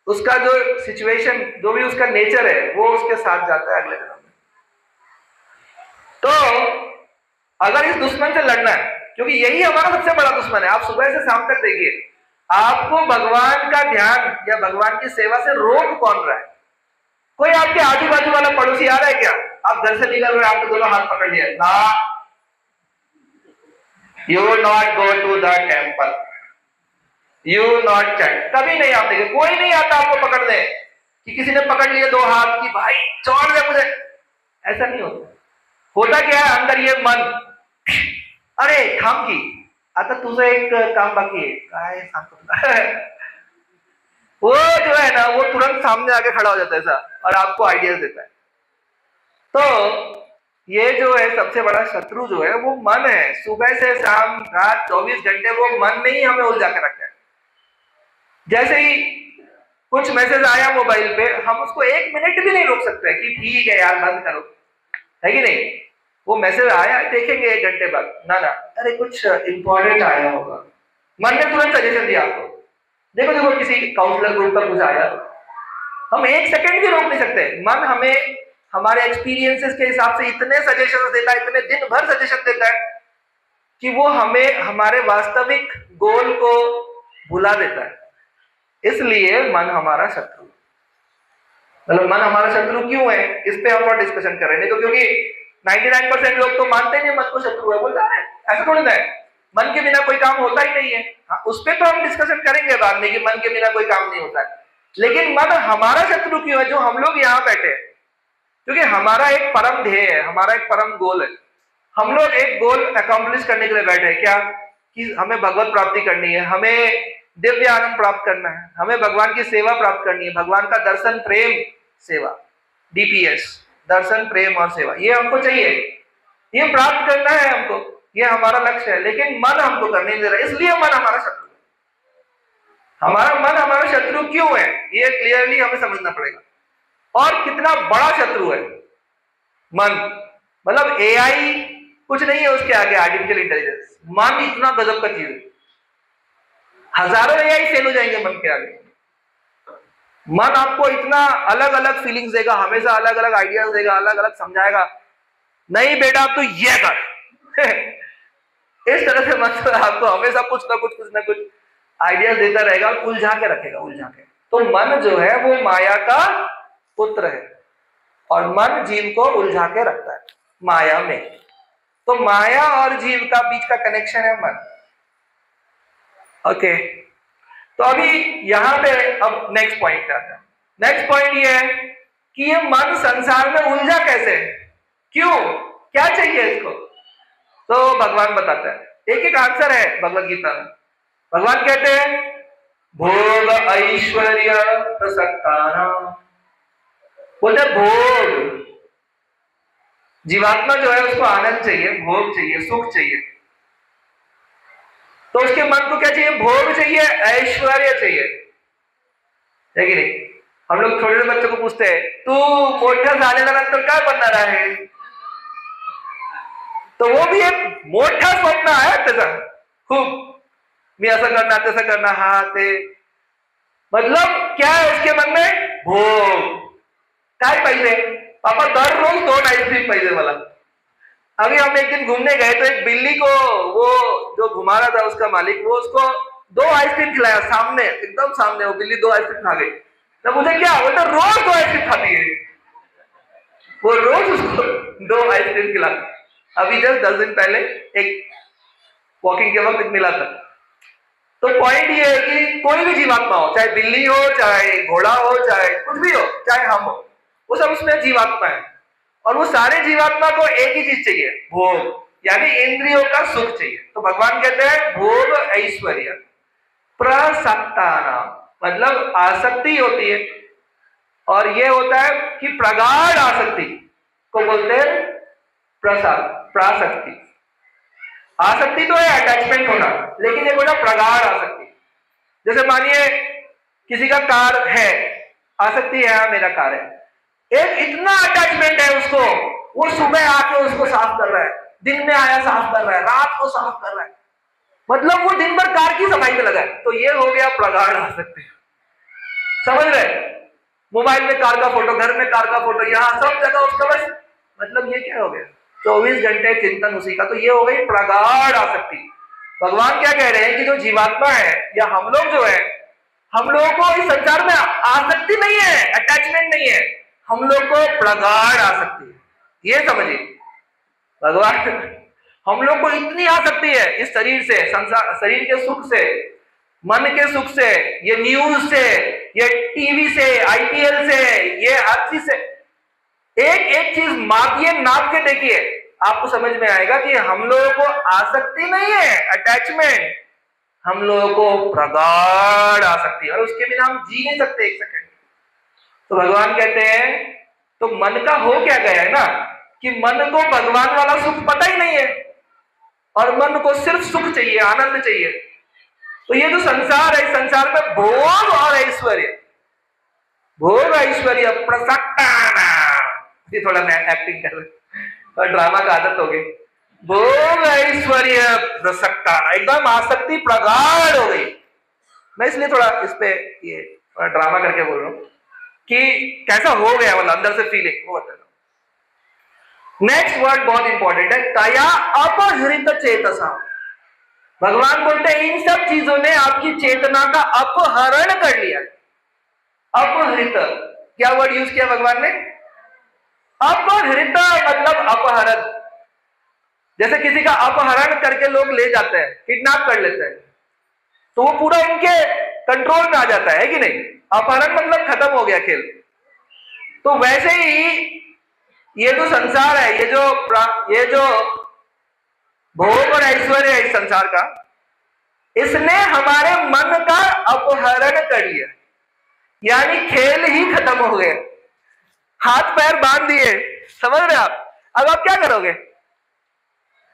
उसका जो सिचुएशन, जो भी उसका नेचर है वो उसके साथ जाता है अगले जन्म में। तो अगर इस दुश्मन से लड़ना है, क्योंकि यही हमारा सबसे बड़ा दुश्मन है, आप सुबह से शाम तक देखिए आपको भगवान का ध्यान या भगवान की सेवा से रोक कौन रहा है? कोई आपके आजू बाजू वाला पड़ोसी आ रहा है क्या? आप घर से निकल रहे, आपको दोनों हाथ पकड़ लिया ना, you not go to the temple, you not check, कभी नहीं आप देखें, कोई नहीं आता आपको पकड़ने कि किसी ने पकड़ लिए दो हाथ की भाई छोड़ दे मुझे, ऐसा नहीं होता। होता क्या है अंदर ये मन, अरे थाम की आता तुझे एक काम बाकी है, काय सांगतो वो जो है ना वो तुरंत सामने आके खड़ा हो जाता है ऐसा और आपको आइडियाज देता है। तो ये जो है सबसे बड़ा शत्रु जो है वो मन है, सुबह से शाम रात 24 घंटे वो मन में ही हमें उलझा के रखा है। जैसे ही कुछ मैसेज आया मोबाइल पे, हम उसको 1 मिनट भी नहीं रोक सकते कि ठीक है यार बंद करो, है कि नहीं? वो मैसेज आया देखेंगे 1 घंटे बाद, ना ना अरे कुछ इंपॉर्टेंट आया होगा, मन ने तुरंत सजेशन दिया आपको, देखो देखो किसी काउंसलर ग्रुप पर कुछ आया, हम 1 सेकंड भी रोक नहीं सकते। मन हमें हमारे एक्सपीरियंसेस के हिसाब से इतने सजेशन देता है, इतने दिन भर सजेशन देता है कि वो हमें हमारे वास्तविक गोल को भुला देता है। इसलिए मन हमारा शत्रु, मतलब मन हमारा शत्रु क्यों है, इस पे हम और डिस्कशन कर रहे हैं। नहीं तो क्योंकि 99% लोग तो मानते नहीं मन को शत्रु है, बोलता है ऐसा थोड़ी ना है, मन के बिना कोई काम होता ही नहीं है। हाँ, उस पर तो हम डिस्कशन करेंगे बाद में कि मन के बिना कोई काम नहीं होता है, लेकिन मन हमारा शत्रु क्यों है जो हम लोग यहाँ बैठे हैं? क्योंकि हमारा एक परम ध्येय है, हमारा एक परम गोल है, हम लोग एक गोल अकम्प्लिश करने के लिए बैठे हैं। क्या? कि हमें भगवत प्राप्ति करनी है, हमें दिव्य आनंद प्राप्त करना है, हमें भगवान की सेवा प्राप्त करनी है, भगवान का दर्शन प्रेम सेवा, DPS, दर्शन प्रेम और सेवा, ये हमको चाहिए, ये प्राप्त करना है हमको, ये हमारा लक्ष्य है। लेकिन मन हमको करने नहीं दे रहा, इसलिए मन हमारा शत्रु है। हमारा मन हमारा शत्रु क्यों है ये क्लियरली हमें समझना पड़ेगा। और कितना बड़ा शत्रु है मन, मतलब AI कुछ नहीं है उसके आगे, आर्टिफिशियल इंटेलिजेंस, मन इतना गजब का चीज है, हजारों AI फेल हो जाएंगे मन के आगे। मन आपको इतना अलग अलग फीलिंग्स देगा, हमेशा अलग अलग आइडियाज देगा, अलग अलग समझाएगा, नहीं बेटा अब तो ये कर इस तरह से मन आपको हमेशा कुछ ना कुछ आइडियाज देता रहेगा और उलझा के रखेगा, उलझा के। तो मन जो है वो माया का पुत्र है और मन जीव को उलझा के रखता है माया में। तो माया और जीव का बीच का कनेक्शन है मन। ओके, तो अभी यहां पे अब नेक्स्ट पॉइंट पे आते हैं। नेक्स्ट पॉइंट ये है कि ये मन संसार में उलझा कैसे, क्यों, क्या चाहिए इसको? तो भगवान बताता है, एक एक आंसर है भगवत गीता में। भगवान कहते हैं भोग ऐश्वर्य प्रसक्तानाम, बोलते भोग, जीवात्मा जो है उसको आनंद चाहिए, भोग चाहिए, सुख चाहिए। तो उसके मन को क्या चाहिए? भोग चाहिए, ऐश्वर्य चाहिए। है कि नहीं? हम लोग छोटे छोटे बच्चों को पूछते हैं, तू मोठा झाल्यानंतर काय बनणार आहे? तो वो भी एक मोठा स्वप्न आहे त्याचा, खूप, मी असं करणार तसं करणार, हा ते, मतलब क्या है उसके मन में? भोग. काय पाहिजे? पापा दररोज 2 आइसक्रीम पाहिजे मला. अभी हम एक दिन घूमने गए तो एक बिल्ली को वो जो घुमा रहा था उसका मालिक, वो उसको 2 आइसक्रीम खिलाया सामने, एकदम सामने. वो बिल्ली 2 आइसक्रीम खा गई. तो मुझे क्या, वो तो रोज 2 आइसक्रीम खाती है, वो रोज उसको 2 आइसक्रीम खिलाती. अभी जस्ट 10 दिन पहले एक वॉकिंग के वक्त मिला था. तो पॉइंट ये है कि कोई भी जीवात्मा हो, चाहे बिल्ली हो, चाहे घोड़ा हो, चाहे कुछ भी हो, चाहे हम हो, वो सब उसमें जीवात्मा है. और वो सारे जीवात्मा को एक ही चीज चाहिए, भोग, यानी इंद्रियों का सुख चाहिए. तो भगवान कहते हैं भोग ऐश्वर्य प्रसक्तानाम, मतलब आसक्ति होती है. और ये होता है कि प्रगाढ़ आसक्ति को बोलते हैं प्रासक्ति. आसक्ति तो है अटैचमेंट होना, लेकिन ये बोला प्रगाढ़ आसक्ति. जैसे मानिए किसी का कार है, आसक्ति है, मेरा कार है, एक इतना अटैचमेंट है उसको, वो सुबह आके उसको साफ कर रहा है, दिन में आया साफ कर रहा है, रात को साफ कर रहा है, मतलब वो दिन भर कार की सफाई में लगा है. तो ये हो गया प्रगाढ़ आसक्ति. समझ रहे? मोबाइल में कार का फोटो, घर में कार का फोटो, यहाँ सब जगह उसका बस, मतलब ये क्या हो गया, 24 घंटे चिंतन उसी का. तो ये हो गई प्रगाढ़ आसक्ति. भगवान क्या कह रहे हैं कि जो जीवात्मा है या हम लोग जो है, हम लोगों को इस संसार में आसक्ति नहीं है, अटैचमेंट नहीं है, हम लोग को प्रगाढ़ आसक्ति है. ये समझिए, भगवान हम लोग को इतनी आसक्ति है इस शरीर से, संसार, शरीर के सुख से, मन के सुख से, ये न्यूज से, ये टीवी से, आईपीएल से, ये हर चीज से. एक एक चीज मापिए, नाप के देखिए, आपको समझ में आएगा कि हम लोगों को आसक्ति नहीं है, अटैचमेंट, हम लोगों को प्रगाढ़ आसक्ति है, और उसके बिना हम जी नहीं सकते एक सेकंड. तो भगवान कहते हैं तो मन का हो क्या गया है ना, कि मन को भगवान वाला सुख पता ही नहीं है, और मन को सिर्फ सुख चाहिए, आनंद चाहिए. तो ये जो संसार है, संसार में भोग और ऐश्वर्य, भोग ऐश्वर्य प्रसक्ताना, ये थोड़ा मैं एक्टिंग कर रहा, और ड्रामा का आदत हो गई. भोग ऐश्वर्य प्रसक्ताना, एकदम आसक्ति प्रगाढ़ हो गई. मैं इसलिए थोड़ा इस पे ये ड्रामा करके बोल रहा हूं कि कैसा हो गया, मतलब अंदर से फीलिंग वो बता रहा हूं. नेक्स्ट वर्ड बहुत इंपॉर्टेंट है, तया अपहृत चेतसा. भगवान बोलते हैं इन सब चीजों ने आपकी चेतना का अपहरण कर लिया. अपहृत, क्या वर्ड यूज किया भगवान ने? अपहृत, मतलब अपहरण. जैसे किसी का अपहरण करके लोग ले जाते हैं, किडनैप कर लेते हैं, तो वो पूरा उनके कंट्रोल में आ जाता है कि नहीं? अपहरण मतलब खत्म हो गया खेल. तो वैसे ही ये जो संसार है, ये जो भोग और ऐश्वर्य है इस संसार का, इसने हमारे मन का अपहरण कर लिया, यानी खेल ही खत्म हो गया. हाथ पैर बांध दिए, समझ रहे आप? अब आप क्या करोगे?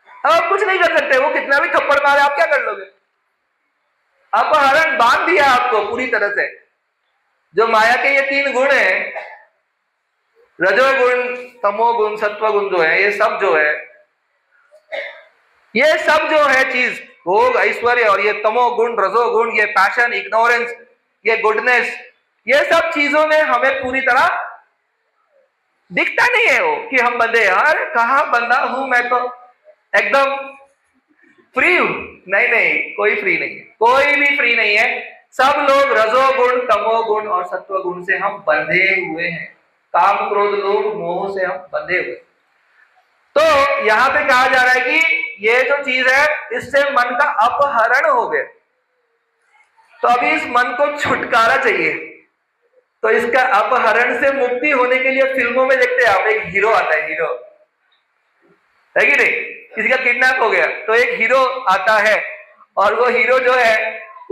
अब आप कुछ नहीं कर सकते, वो कितना भी थप्पड़ मारे, आप क्या कर लोगे? अपहरण बांध दिया आपको पूरी तरह से. जो माया के ये 3 गुण है, रजोगुण, तमोगुण, सत्वगुण, जो है ये सब जो है, ये सब जो है चीज, भोग ऐश्वर्य और ये तमोगुण, रजोगुण, ये पैशन, इग्नोरेंस, ये गुडनेस, ये सब चीजों ने हमें पूरी तरह दिखता नहीं है वो कि हम बंदे. यार कहां बंदा हूं मैं, तो एकदम फ्री हूं. नहीं नहीं, कोई फ्री नहीं है, कोई भी फ्री नहीं है. सब लोग रजोगुण, तमोगुण और सत्वगुण से हम बंधे हुए हैं. काम, क्रोध, लोभ, मोह से हम बंधे हुए. तो यहां पे कहा जा रहा है कि ये जो चीज है, इससे मन का अपहरण हो गया. तो अभी इस मन को छुटकारा चाहिए. तो इसका अपहरण से मुक्ति होने के लिए फिल्मों में देखते हैं आप, एक हीरो आता है, हीरो है कि नहीं? किसी का किडनैप हो गया तो एक हीरो आता है, और वो हीरो जो है,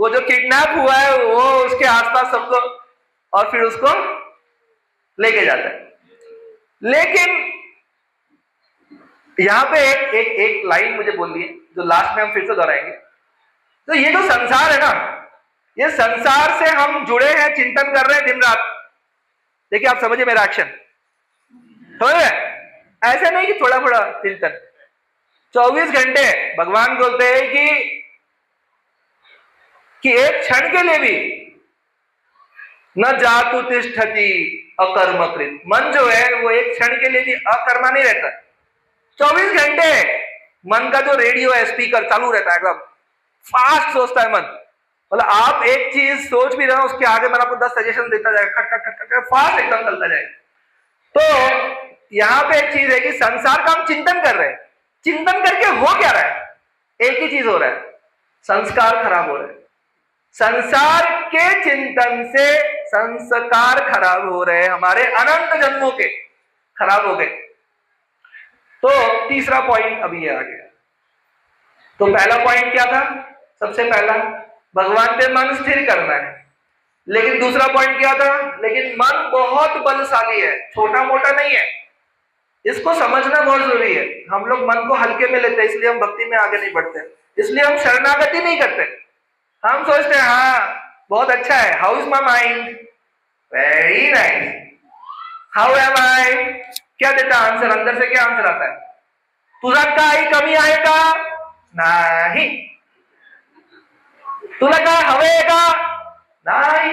वो जो किडनैप हुआ है, वो उसके आसपास सबको, और फिर उसको लेके जाता है. लेकिन यहां पे एक लाइन मुझे बोलनी है, जो लास्ट में हम फिर से दोहराएंगे. तो ये जो संसार है ना, ये संसार से हम जुड़े हैं, चिंतन कर रहे हैं दिन रात। देखिए आप समझिए मेरा एक्शन, समझ रहे? ऐसे नहीं कि थोड़ा थोड़ा चिंतन, 24 घंटे। भगवान बोलते हैं कि एक क्षण के लिए भी न जातु तिष्ठति अकर्मकृत। मन जो है वो एक क्षण के लिए भी अकर्मा नहीं रहता। 24 घंटे मन का जो रेडियो है, स्पीकर चालू रहता है, एकदम फास्ट सोचता है मन। मतलब आप एक चीज सोच भी रहे हो, उसके आगे मन आपको 10 सजेशन देता जाएगा, खट खट खट खट, फास्ट एकदम चलता जाएगा। तो यहां पे एक चीज है कि संसार का हम चिंतन कर रहे हैं, चिंतन करके हो क्या रहा है? एक ही चीज हो रहा है, संस्कार खराब हो रहे हैं। संसार के चिंतन से संस्कार खराब हो रहे हैं, हमारे अनंत जन्मों के खराब हो गए। तो तीसरा पॉइंट अभी ये आ गया। तो पहला पॉइंट क्या था? सबसे पहला भगवान पे मन स्थिर करना है। लेकिन दूसरा पॉइंट क्या था? लेकिन मन बहुत बलशाली है, छोटा मोटा नहीं है। इसको समझना बहुत जरूरी है। हम लोग मन को हल्के में लेते हैं, इसलिए हम भक्ति में आगे नहीं बढ़ते, इसलिए हम शरणागति नहीं करते। हम सोचते हैं हाँ बहुत अच्छा है, how is my mind, very nice, how am I, क्या देता आंसर? अंदर से क्या आंसर आता है? तुझा काही कमी आहे का? नाही. तुला काय हवे का? नाही.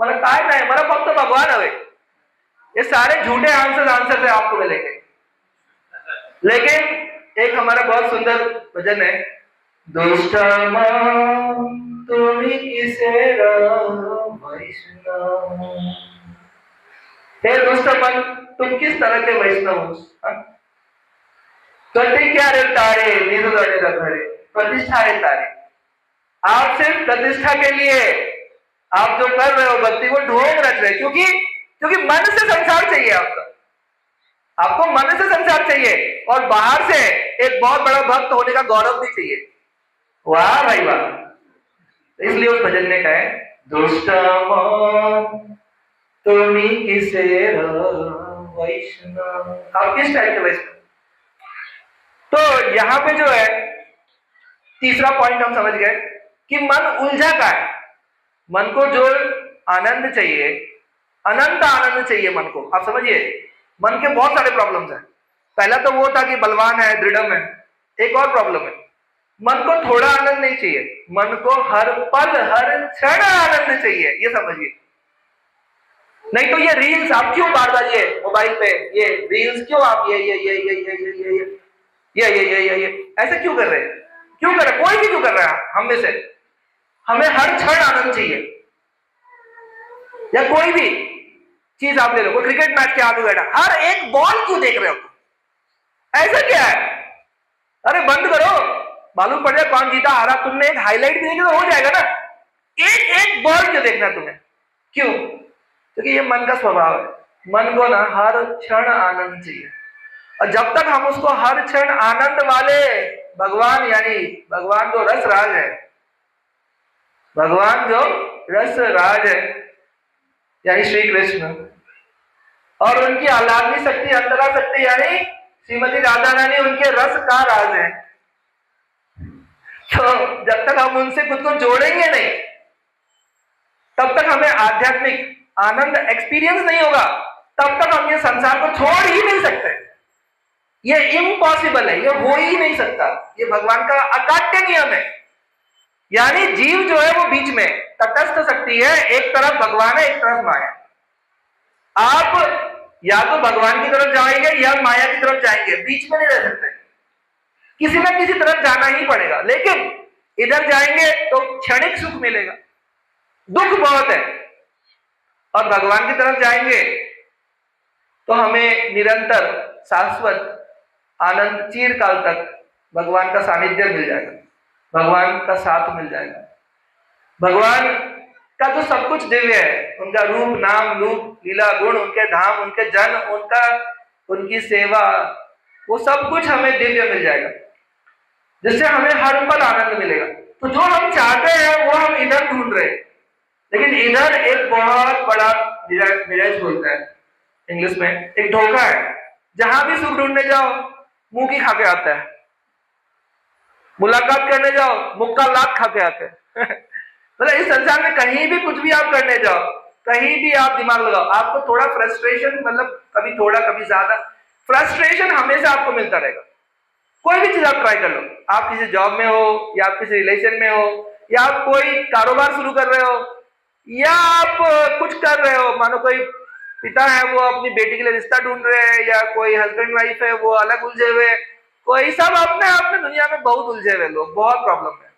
मला काय नाही, मला फक्त भगवान हवे. ये सारे झूठे आंसर से आपको मिलेंगे। लेकिन एक हमारा बहुत सुंदर भजन है, दुष्ट मन तुम्ही किसे वैष्णव, हे दुष्ट मन तुम किस तरह के वैष्णव हो? कति क्या रे तारे निज घरे, प्रतिष्ठा है तारे। आप सिर्फ प्रतिष्ठा के लिए आप जो कर रहे हो भक्ति, वो ढोंग रच रहे, क्योंकि मन से संसार चाहिए आपको मन से संसार चाहिए, और बाहर से एक बहुत बड़ा भक्त होने का गौरव भी चाहिए। वाह भाई वाह। इसलिए उस भजन ने कहा, दुष्ट मन तुम्ही किसे वैष्णव, आप किस टाइप के वैष्णव? तो यहां पे जो है तीसरा पॉइंट हम समझ गए कि मन उलझा का है। मन को जो आनंद चाहिए, अनंत आनंद चाहिए मन को। आप समझिए, मन के बहुत सारे प्रॉब्लम्स हैं। पहला तो वो था कि बलवान है, दृढ़ है। एक और प्रॉब्लम है, मन को थोड़ा आनंद नहीं चाहिए, मन को हर पल हर क्षण आनंद चाहिए। ये समझिए, नहीं तो ये रील्स आप क्यों बार बार ये मोबाइल पे ये रील्स क्यों आप ये ऐसे क्यों कर रहे हैं? क्यों कर रहे? कोई भी क्यों कर रहा है? हम में से हमें हर क्षण आनंद चाहिए। या कोई भी चीज आप ले लो, कोई क्रिकेट मैच के आगे बैठा, हर एक बॉल क्यों देख रहे हो? ऐसा क्या है? अरे बंद करो, मालूम पड़ जाए कौन जीता हारा, तुमने एक हाईलाइट भी देखी तो हो जाएगा ना। एक एक बॉल क्यों देखना तुम्हें? क्यों? क्योंकि ये मन का स्वभाव है। मन को ना हर क्षण आनंद चाहिए, और जब तक हम उसको हर क्षण आनंद वाले भगवान, यानी भगवान जो रस राज है, भगवान जो रस राज है यानी श्री कृष्ण, और उनकी आह्लादनी शक्ति, अंतरा शक्ति यानी श्रीमती राधा रानी, उनके रस का राज है। तो जब तक हम उनसे खुद को जोड़ेंगे नहीं, तब तक हमें आध्यात्मिक आनंद एक्सपीरियंस नहीं होगा, तब तक हम ये संसार को छोड़ ही नहीं सकते। ये इम्पॉसिबल है, ये हो ही नहीं सकता। ये भगवान का अकाट्य नियम है। यानी जीव जो है वो बीच में तटस्थ शक्ति है, एक तरफ भगवान है, एक तरफ माया। आप या तो भगवान की तरफ जाएंगे या माया की तरफ जाएंगे, बीच में नहीं रह सकते। किसी ना किसी तरफ जाना ही पड़ेगा। लेकिन इधर जाएंगे तो क्षणिक सुख मिलेगा, दुख बहुत है, और भगवान की तरफ जाएंगे तो हमें निरंतर शाश्वत आनंद, चिरकाल तक भगवान का सानिध्य मिल जाएगा, भगवान का साथ मिल जाएगा। भगवान का जो सब कुछ दिव्य है, उनका रूप, नाम, रूप, लीला, गुण, उनके धाम, उनके जन, उनकी सेवा, वो सब कुछ हमें दिव्य मिल जाएगा, जिससे हमें हर पल आनंद मिलेगा। तो जो हम चाहते हैं वो हम इधर ढूंढ रहे हैं, लेकिन इधर एक बहुत बड़ा मिराज बोलता है इंग्लिश में, एक धोखा है। जहां भी सुख ढूंढने जाओ मुंह की खा के आता है, मुलाकात करने जाओ मुक्का लात खा के आते हैं। मतलब इस संसार में कहीं भी कुछ भी आप करने जाओ, कहीं भी आप दिमाग लगाओ, आपको थोड़ा फ्रस्ट्रेशन, मतलब कभी थोड़ा कभी ज्यादा फ्रस्ट्रेशन हमेशा आपको मिलता रहेगा। कोई भी चीज आप ट्राई कर लो, आप किसी जॉब में हो या आप किसी रिलेशन में हो या आप कोई कारोबार शुरू कर रहे हो या आप कुछ कर रहे हो, मानो कोई पिता है वो अपनी बेटी के लिए रिश्ता ढूंढ रहे हैं या कोई हस्बैंड वाइफ है वो अलग उलझे हुए, कोई सब अपने आप में दुनिया में बहुत उलझे हुए लोग, बहुत प्रॉब्लम है।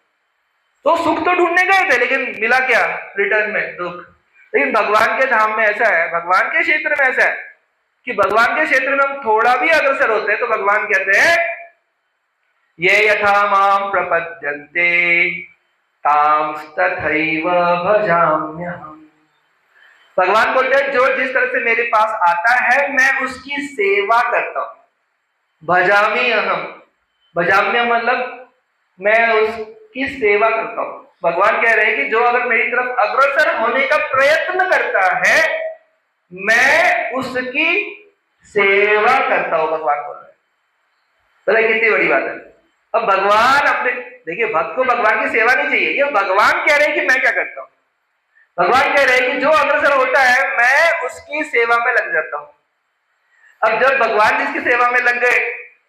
तो सुख तो ढूंढने गए थे लेकिन मिला क्या रिटर्न में? दुख। लेकिन भगवान के धाम में ऐसा है, भगवान के क्षेत्र में ऐसा है कि भगवान के क्षेत्र में हम थोड़ा भी अग्रसर होते हैं तो भगवान कहते हैं ये यथा माम प्रपद्यन्ते तां तथैव भजाम्यहम्। भगवान बोलते हैं जो जिस तरह से मेरे पास आता है मैं उसकी सेवा करता हूं। भजामी अहम, भजाम्य मतलब मैं उसकी सेवा करता हूं। भगवान कह रहे हैं कि जो अगर मेरी तरफ अग्रसर होने का प्रयत्न करता है मैं उसकी सेवा करता हूं, भगवान बोल रहे हैं। कितनी बड़ी बात है। अब भगवान अपने, देखिए भक्त को भगवान की सेवा नहीं चाहिए, ये भगवान कह रहे हैं कि मैं क्या करता हूं। भगवान कह रहे हैं कि जो अग्रसर होता है मैं उसकी सेवा में लग जाता हूं। अब जब भगवान जिसकी सेवा में लग गए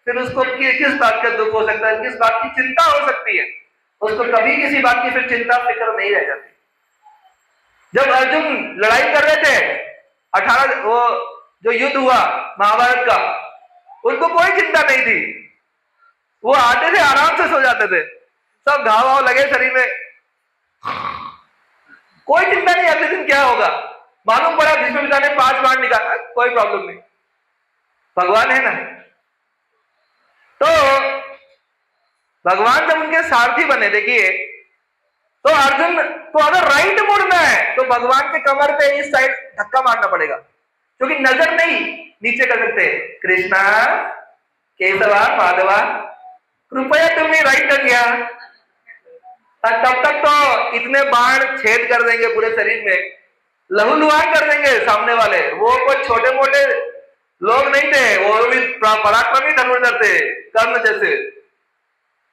फिर उसको किस बात का दुख हो सकता है, किस बात की चिंता हो सकती है? उसको कभी किसी बात की फिर चिंता फिक्र नहीं रह जाती। जब अर्जुन लड़ाई कर रहे थे 18 वो जो युद्ध हुआ महाभारत का, उनको कोई चिंता नहीं थी, वो आते थे आराम से सो जाते थे, सब घाव वाव लगे शरीर में, कोई चिंता नहीं अगले दिन क्या होगा। मालूम पड़ा भीष्म पिता ने 5 बाण निकाला, कोई प्रॉब्लम नहीं, भगवान है ना। तो भगवान जब उनके सारथी बने, देखिए तो अर्जुन को अगर राइट मुड़ना है तो भगवान के कमर पे इस साइड धक्का मारना पड़ेगा, क्योंकि नजर नहीं नीचे कर सकते। कृष्णा केशवा माधवा कृपया तुमने राइट कर दिया, तब तक तो इतने बाण छेद कर देंगे पूरे शरीर में, लहूलुहान कर देंगे सामने वाले। वो कोई छोटे मोटे लोग नहीं थे, वो भी पराक्रमी धनुर्धर थे, कर्ण जैसे।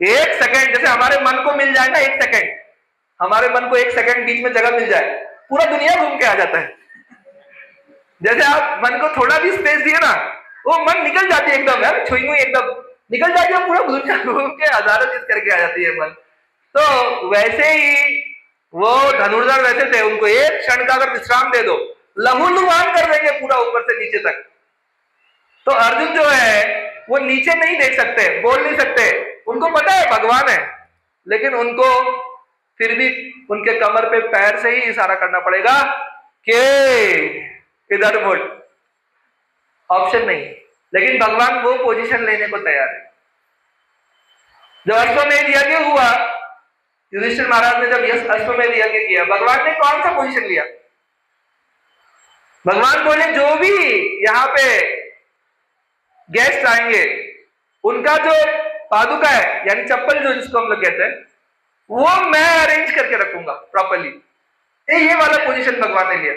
1 सेकंड जैसे हमारे मन को मिल जाए ना, 1 सेकंड हमारे मन को 1 सेकंड बीच में जगह मिल जाए, पूरा दुनिया घूम के आ जाता है। जैसे आप मन को थोड़ा भी स्पेस दिए ना, वो मन निकल जाती है एकदम, यार छुई हुई एकदम निकल जाती है, पूरा दुनिया घूम के हजारों चीज करके आ जाती है मन। तो वैसे ही वो धनुर्धर वैसे थे, उनको 1 क्षण का अगर विश्राम दे दो लहूलुहान कर देंगे पूरा ऊपर से नीचे तक। तो अर्जुन जो है वो नीचे नहीं देख सकते, बोल नहीं सकते, उनको पता है भगवान है, लेकिन उनको फिर भी उनके कमर पे पैर से ही इशारा करना पड़ेगा कि इधर मुड़, ऑप्शन नहीं। लेकिन भगवान वो पोजीशन लेने को तैयार है। जब अश्वमेध यज्ञ हुआ, युधिष्ठिर महाराज ने जब अश्वमेध यज्ञ किया, भगवान ने कौन सा पोजीशन लिया? भगवान बोले जो भी यहाँ पे गेस्ट आएंगे उनका जो पादुका है यानी चप्पल जो जिसको हम लोग कहते हैं, वो मैं अरेंज करके रखूंगा प्रॉपर्ली। ये वाला पोजीशन भगवान ने लिया।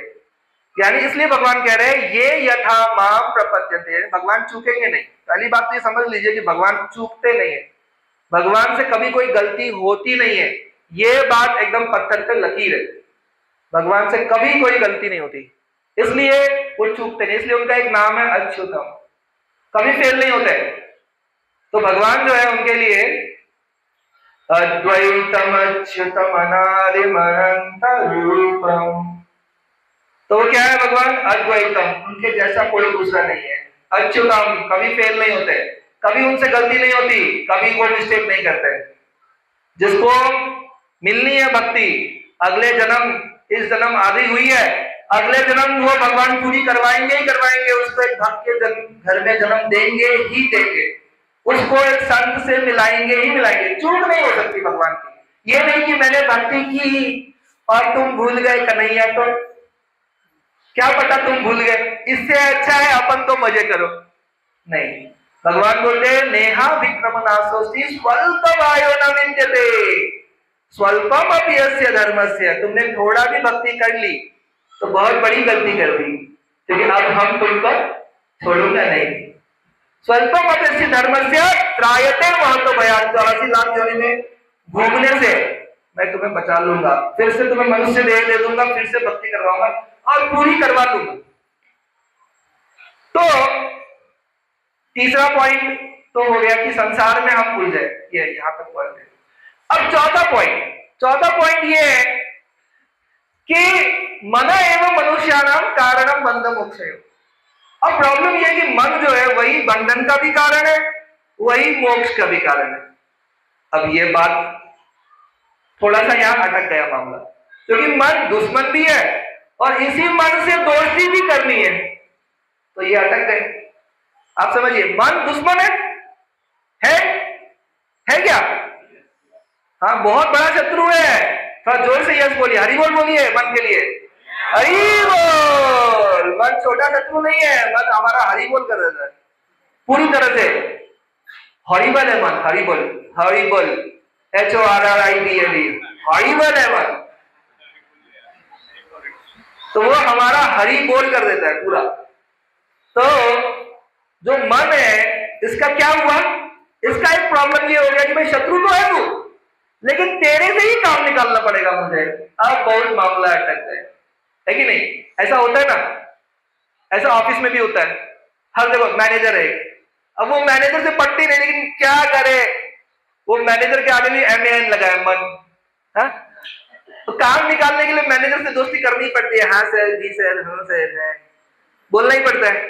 यानी इसलिए भगवान कह रहे हैं ये यथा माम प्रपद्यन्ते, भगवान चूकेंगे नहीं। पहली बात तो ये समझ लीजिए कि भगवान चूकते नहीं है, भगवान से कभी कोई गलती होती नहीं है, ये बात एकदम पत्थर पे लकीर है। भगवान से कभी कोई गलती नहीं होती, इसलिए वो चूकते नहीं, इसलिए उनका एक नाम है अच्युतम, कभी फेल नहीं होते। तो भगवान जो है उनके लिए अद्वैतम अच्युतम अनादिम अनंत रूपम, तो वो क्या है भगवान? अद्वैतम, उनके जैसा कोई दूसरा नहीं है। अच्युतम, कभी फेल नहीं होते, कभी उनसे गलती नहीं होती, कभी कोई मिस्टेक नहीं करते। जिसको मिलनी है भक्ति, अगले जन्म, इस जन्म आदि हुई है, अगले जन्म वो भगवान पूरी करवाएंगे ही करवाएंगे, उसको एक भक्त के घर में जन्म देंगे ही देंगे, उसको एक संत से मिलाएंगे ही मिलाएंगे, चूक नहीं हो सकती भगवान की। ये नहीं कि मैंने भक्ति की और तुम भूल गए कन्हैया, तो क्या पता तुम भूल गए, इससे अच्छा है अपन तो मजे करो। नहीं, भगवान बोलते हैं नेहा विक्रम नाशोस्ति स्वल्पमायो न विद्यते स्वल्पम अपि यस्य धर्मस्य, तुमने थोड़ा भी भक्ति कर ली तो बहुत बड़ी गलती कर दी, क्योंकि अब हम तुमको छोड़ूंगा नहीं। स्वल्पम अपि यस्य धर्मस्य त्रायते महतो भयात्, 84 लाख योनि में घूमने से मैं तुम्हें बचा लूंगा, फिर से तुम्हें मनुष्य देह दे दूंगा, फिर से भक्ति करवाऊंगा और पूरी करवा लूंगा। तो तीसरा पॉइंट तो हो गया कि संसार में हम भूल जाए, ये यहां तक पॉइंट है। अब चौथा पॉइंट ये है कि मन एवं मनुष्याणाम कारणम बंध मोक्षयो। अब प्रॉब्लम यह है कि मन जो है वही बंधन का भी कारण है, वही मोक्ष का भी कारण है। अब ये बात थोड़ा सा यहां अटक गया मामला, क्योंकि मन दुश्मन भी है और इसी मन से दोस्ती भी करनी है, तो ये अटक गए। आप समझिए, मन दुश्मन है क्या? हाँ, बहुत बड़ा शत्रु है। थोड़ा जोर से यस बोलिए, हरि बोल बोलिए मन के लिए, हरि बोल। मन छोटा शत्रु नहीं है, मन हमारा हरि बोल कर देता है पूरी तरह से। हरिबल है मन, हरिबल, हरिबल, HORRIBLE, हरिबल है मन। तो वो हमारा हरि बोल कर देता है पूरा। तो जो मन है इसका क्या हुआ? इसका एक प्रॉब्लम ये हो गया कि भाई शत्रु तो है तू, लेकिन तेरे से ही काम निकालना पड़ेगा मुझे। अब बहुत मामला अटक गया है कि नहीं? ऐसा होता है ना, ऐसा ऑफिस में भी होता है। हर जगह मैनेजर है, अब वो मैनेजर से पटती नहीं, लेकिन क्या करे, वो मैनेजर के आगे भी MAN लगाए मन। हा? तो काम निकालने के लिए मैनेजर से दोस्ती करनी पड़ती है। हाँ सर, जी सर, हाँ सर, है बोलना ही पड़ता है।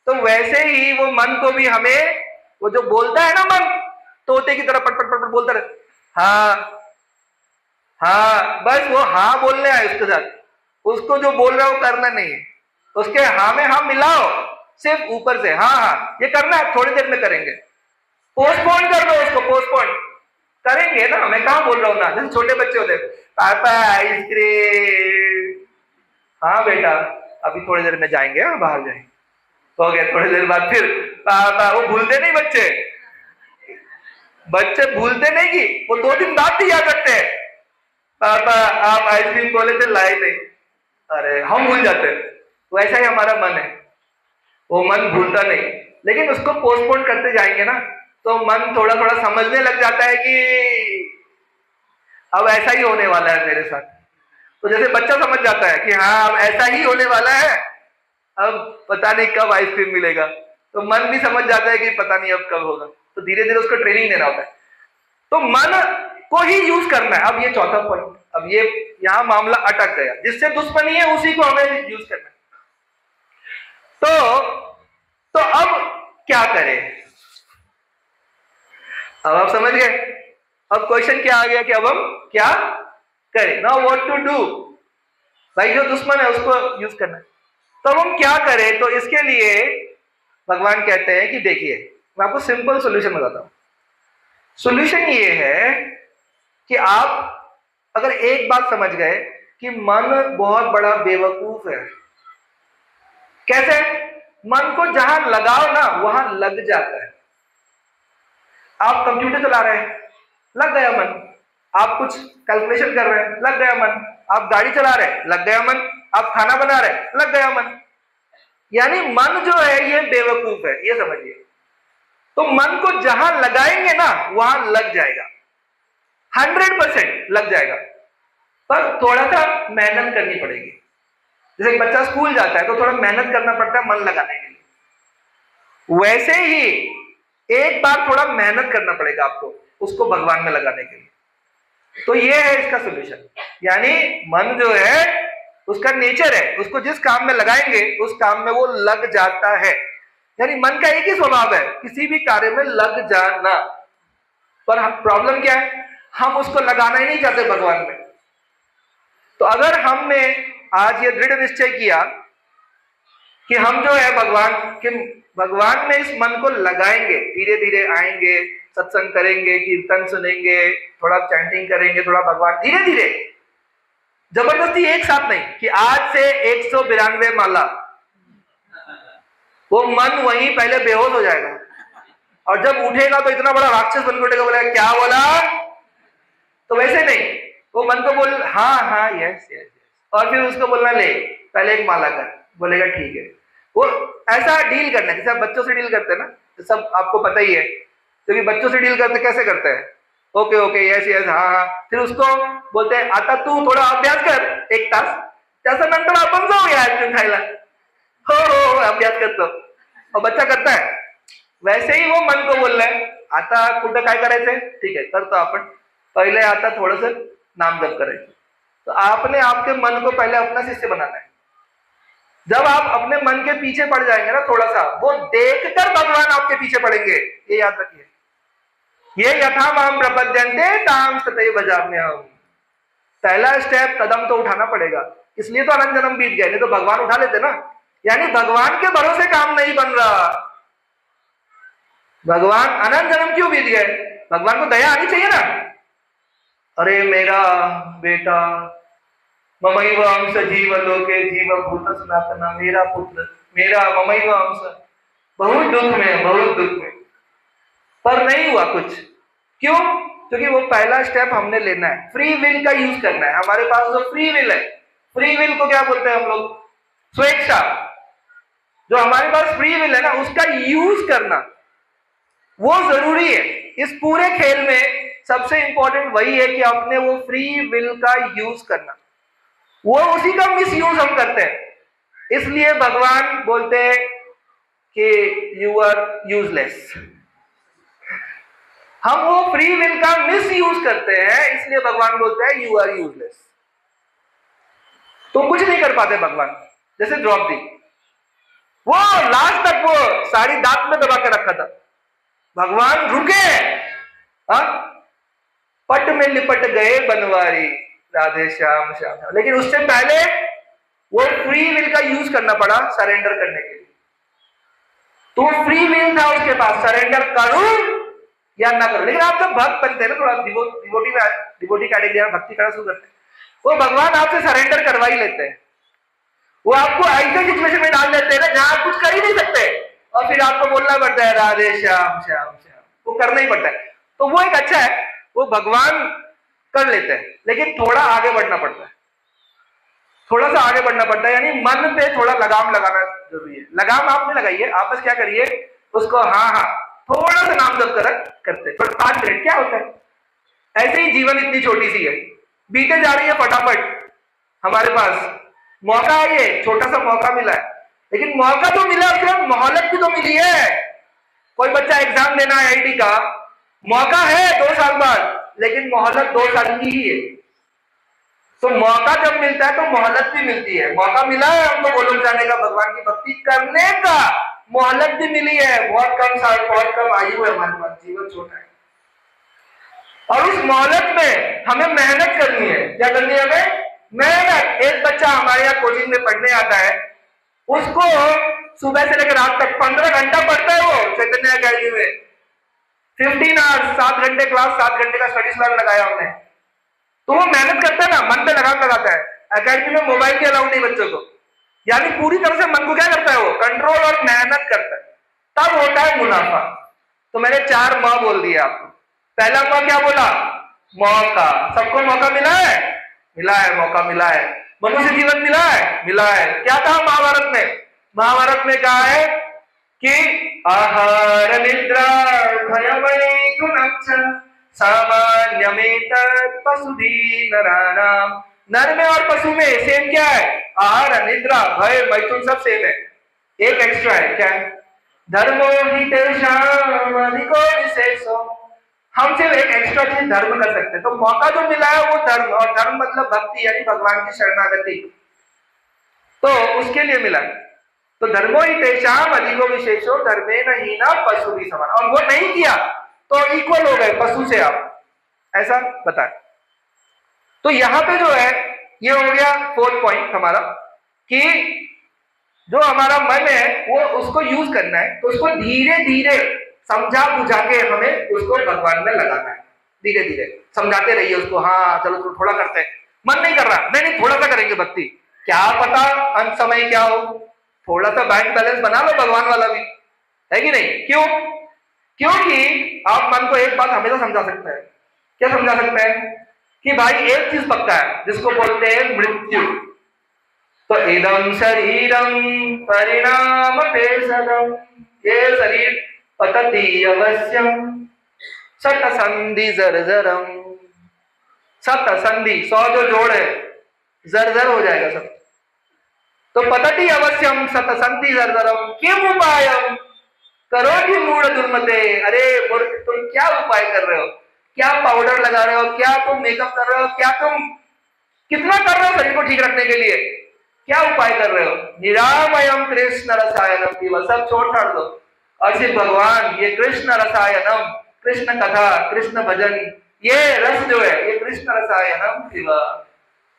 तो वैसे ही वो मन को भी हमें, वो जो बोलता है ना मन, तोते की तरह पट पट पट पट बोलता रहे, हाँ हाँ, बस वो हाँ बोलने आए उसके साथ, उसको जो बोल रहा है वो करना नहीं है। उसके हाँ में हाँ मिलाओ, सिर्फ ऊपर से हाँ हाँ ये करना है, थोड़ी देर में करेंगे। पोस्टपोन कर दो उसको, पोस्टपोन करेंगे ना, मैं कहाँ बोल रहा हूँ ना, जैसे छोटे बच्चे होते हैं, पापा आइसक्रीम, हाँ बेटा अभी थोड़ी देर में जाएंगे, हाँ बाहर जाएंगे, हो गया। थोड़ी देर बाद फिर पापा, वो भूलते नहीं बच्चे भूलते नहीं कि वो 2 दिन बाद भी याद रखते हैं, पापा आप आइसक्रीम बोले थे लाए नहीं, अरे हम भूल जाते हैं। तो ऐसा ही हमारा मन है, वो मन भूलता नहीं, लेकिन उसको पोस्टपोन करते जाएंगे ना, तो मन थोड़ा थोड़ा समझने लग जाता है कि अब ऐसा ही होने वाला है मेरे साथ। तो जैसे बच्चा समझ जाता है कि हाँ अब ऐसा ही होने वाला है, अब पता नहीं कब आइसक्रीम मिलेगा, तो मन भी समझ जाता है कि पता नहीं अब कब होगा। तो धीरे धीरे उसको ट्रेनिंग देना होता है। तो मन को ही यूज करना है। अब ये चौथा पॉइंट, अब ये यहां मामला अटक गया, जिससे दुश्मनी है उसी को हमें यूज करना है। तो अब क्या करें? अब आप समझ गए। अब क्वेश्चन क्या आ गया कि अब हम क्या करें? Now what to do. भाई जो दुश्मन है उसको यूज करना है, तो अब हम क्या करें? तो इसके लिए भगवान कहते हैं कि देखिए, मैं आपको सिंपल सॉल्यूशन बताता हूं। सॉल्यूशन ये है कि आप अगर एक बात समझ गए कि मन बहुत बड़ा बेवकूफ है। कैसे? मन को जहां लगाओ ना वहां लग जाता है। आप कंप्यूटर चला रहे हैं, लग गया मन। आप कुछ कैलकुलेशन कर रहे हैं, लग गया मन। आप गाड़ी चला रहे हैं, लग गया मन। आप खाना बना रहे हैं, लग गया मन। यानी मन जो है ये बेवकूफ है, ये समझिए। तो मन को जहां लगाएंगे ना वहां लग जाएगा, 100% लग जाएगा, पर थोड़ा सा मेहनत करनी पड़ेगी। जैसे एक बच्चा स्कूल जाता है तो थोड़ा मेहनत करना पड़ता है मन लगाने के लिए, वैसे ही एक बार थोड़ा मेहनत करना पड़ेगा आपको उसको भगवान में लगाने के लिए। तो ये है इसका सॉल्यूशन। यानी मन जो है उसका नेचर है, उसको जिस काम में लगाएंगे उस काम में वो लग जाता है। यानी मन का एक ही स्वभाव है, किसी भी कार्य में लग जाना। पर प्रॉब्लम क्या है? हम उसको लगाना ही नहीं चाहते भगवान में। तो अगर हमने आज ये दृढ़ निश्चय किया कि हम जो है भगवान में इस मन को लगाएंगे, धीरे धीरे आएंगे, सत्संग करेंगे, कीर्तन सुनेंगे, थोड़ा चैंटिंग करेंगे, थोड़ा भगवान, धीरे धीरे, जबरदस्ती एक साथ नहीं कि आज से 192 माला। वो मन वहीं पहले बेहोश हो जाएगा और जब उठेगा तो इतना बड़ा राक्षस बन के उठेगा, बोलेगा क्या बोला? तो वैसे नहीं, वो मन को बोल हाँ हाँ यस यस, और फिर उसको बोलना ले पहले एक माला कर, बोलेगा ठीक है। वो ऐसा डील करना है जैसे आप बच्चों से डील करते हैं ना, तो सब आपको पता ही है। क्योंकि बच्चों से डील करते कैसे करते हैं, ओके ओके यस यस हाँ हाँ, फिर उसको बोलते हैं आता तू थोडा अभ्यास कर 1 तास, त्याच्यानंतर आपण जाऊया आईस्क्रीम खायला. हो अभ्यास करतो. और बच्चा करता है. वैसे ही वो मन को बोल रहा है आता कुठं काय करायचंय, ठीक आहे करतो आपण, पहिले आता थोडस नाम जप करायचं. तो आपने आपके मन को पहले अपना शिष्य बनाना है. जब आप अपने मन के पीछे पड़ जाएंगे ना थोड़ा सा, वो देखकर भगवान आपके पीछे पड़ेंगे, ये याद रखिए. ये यथा माम प्रपद्यन्ते ताम तथैव भजाम्यहम्. पहला स्टेप कदम तो उठाना पड़ेगा, इसलिए तो अनंत जन्म बीत गए, नहीं तो भगवान उठा लेते ना. यानी भगवान के भरोसे काम नहीं बन रहा. भगवान अनंत जन्म क्यों बीत गए? भगवान को दया आनी चाहिए ना. अरे मेरा बेटा ममैव अंश जीव लोके जीव भूत सनातन, मेरा पुत्र मेरा ममैव अंश, बहुत दुख में बहुत दुख में. पर नहीं हुआ कुछ. क्यों? क्योंकि वो पहला स्टेप हमने लेना है, फ्री विल का यूज करना है. हमारे पास जो फ्री विल है, फ्री विल को क्या बोलते हैं हम लोग? स्वेच्छा. जो हमारे पास फ्री विल है ना, उसका यूज करना वो जरूरी है. इस पूरे खेल में सबसे इंपॉर्टेंट वही है कि आपने वो फ्री विल का यूज करना. वो उसी का मिस यूज हम करते हैं. इसलिए भगवान बोलते हैं कि यू आर यूजलेस. हम वो फ्री विल का मिस यूज करते हैं, इसलिए भगवान बोलते हैं यू आर यूजलेस. तो कुछ नहीं कर पाते भगवान. जैसे द्रौपदी, वो लास्ट तक वो साड़ी दांत में दबा के रखा था. भगवान रुके, पट में लिपट गए बनवारी, राधे श्याम श्याम श्याम. लेकिन उससे पहले वो फ्री विल का यूज करना पड़ा सरेंडर करने के लिए. तो फ्री विल था उसके पास, सरेंडर करूं या ना करूं. लेकिन आप जब भक्त बनते हैं ना, थोड़ा डिवोटी कैटेगरी में भक्ति करना शुरू करते हैं, वो भगवान आपसे सरेंडर करवा ही लेते हैं. वो आपको ऐसे सिचुएशन में डाल देते हैं ना जहां आप कुछ कर ही नहीं सकते, और फिर आपको बोलना पड़ता है राधे श्याम श्याम श्याम. वो करना ही पड़ता है. तो वो एक अच्छा है, वो भगवान कर लेते हैं, लेकिन थोड़ा आगे बढ़ना पड़ता है. थोड़ा सा आगे बढ़ना पड़ता है, यानी मन पे थोड़ा लगाम लगाना जरूरी है. लगाम आप नहीं लगाइए, आप बस क्या करिए उसको हाँ हाँ थोड़ा सा नाम जप करते 5 मिनट क्या होता है. ऐसे ही जीवन इतनी छोटी सी है, बीते जा रही है फटाफट. हमारे पास मौका है, ये छोटा सा मौका मिला है, लेकिन मौका तो मिला, उसके मोहलत भी तो मिली है. कोई बच्चा एग्जाम देना है आईआईटी का, मौका है 2 साल बाद, लेकिन मोहलत 2 साल की ही है. तो मौका जब मिलता है तो मोहलत भी मिलती है. मौका मिला है हमको गोलोक जाने का, भगवान की भक्ति करने का, मोहलत भी मिली है. बहुत कम साल, बहुत कम आयु है हमारे पास, जीवन छोटा है. और उस मोहलत में हमें मेहनत करनी है. क्या करनी है हमें? मेहनत. एक बच्चा हमारे यहाँ कोचिंग में पढ़ने आता है, उसको सुबह से लेकर रात तक 15 घंटा पढ़ता है वो चैतन्य अकेडमी में. 15 आवर्स, 7 घंटे क्लास, 7 घंटे का स्टडी स्लॉट लगाया हमने. तो वो मेहनत करता है ना, मन पे लगाम लगाता है. अकेडमी में मोबाइल की अलाउड नहीं बच्चों को, यानी पूरी तरह से मन को क्या करता है वो कंट्रोल और मेहनत करता है. तब होता है मुनाफा. तो मैंने 4 म बोल दिया आपको. पहला म क्या बोला? मौका. सबको मौका मिला है? मिला है. मौका मिला है. मनुष्य जीवन मिला है? मिला है. क्या कहा महाभारत में? महाभारत में कहा है कि आहार निद्रा भयमैथुनच्च सामान्यमेतत् पशुभिः नराणाम्. नर में और पशु में सेम क्या है? आहार, निद्रा, भय, मैथुन सब सेम है. एक एक्स्ट्रा है. क्या है? धर्मो हि तेषाम् अधिको विशेषो. हम सिर्फ एक एक्स्ट्रा चीज धर्म कर सकते हैं. तो मौका जो मिला है वो धर्म, और धर्म मतलब भक्ति, यानी भगवान की शरणागति, तो उसके लिए मिला. तो धर्मो ही तेषाम अधिको विशेषो धर्मेण हीना पशु भी समान. और वो नहीं किया तो इक्वल हो गए पशु से आप, ऐसा बताए. तो यहां पे जो है ये हो गया 4th पॉइंट हमारा, कि जो हमारा मन है वो उसको यूज करना है. तो उसको धीरे धीरे समझा बुझा के हमें उसको भगवान में लगाना है. धीरे धीरे समझाते रहिए उसको. हाँ चलो थोड़ा करते हैं. मन नहीं कर रहा, नहीं थोड़ा सा करेंगे भक्ति, क्या पता अंत समय क्या हो. थोड़ा सा बैंक बैलेंस बना लो भगवान वाला भी, है कि नहीं? क्यों? क्योंकि आप मन को एक बात हमेशा समझा सकते हैं. क्या समझा सकते हैं? कि भाई एक चीज पक्का है जिसको बोलते हैं मृत्यु. तो इदम शरीरम परिणाम पेशदम, ये शरीर पतति अवश्यम. सत संधि जर्जरम, सत संधि 100 जो जोड़ है जर्जर हो जाएगा सब। तो पतति अवश्यम सत संधि जर्जरम किम उपायम करोगी मूढ़ दुर्मते। अरे मूर्ख, तुम क्या उपाय कर रहे हो, क्या पाउडर लगा रहे हो, क्या तुम मेकअप कर रहे हो, क्या तुम कितना कर रहे हो शरीर को ठीक रखने के लिए, क्या उपाय कर रहे हो। निरामयम कृष्ण रसायनम पीवा, सब छोड़ छाड़ दो और सिर्फ भगवान, ये कृष्ण रसायनम, कृष्ण कथा, कृष्ण भजन, ये रस जो है ये कृष्ण रसायनम पीवा,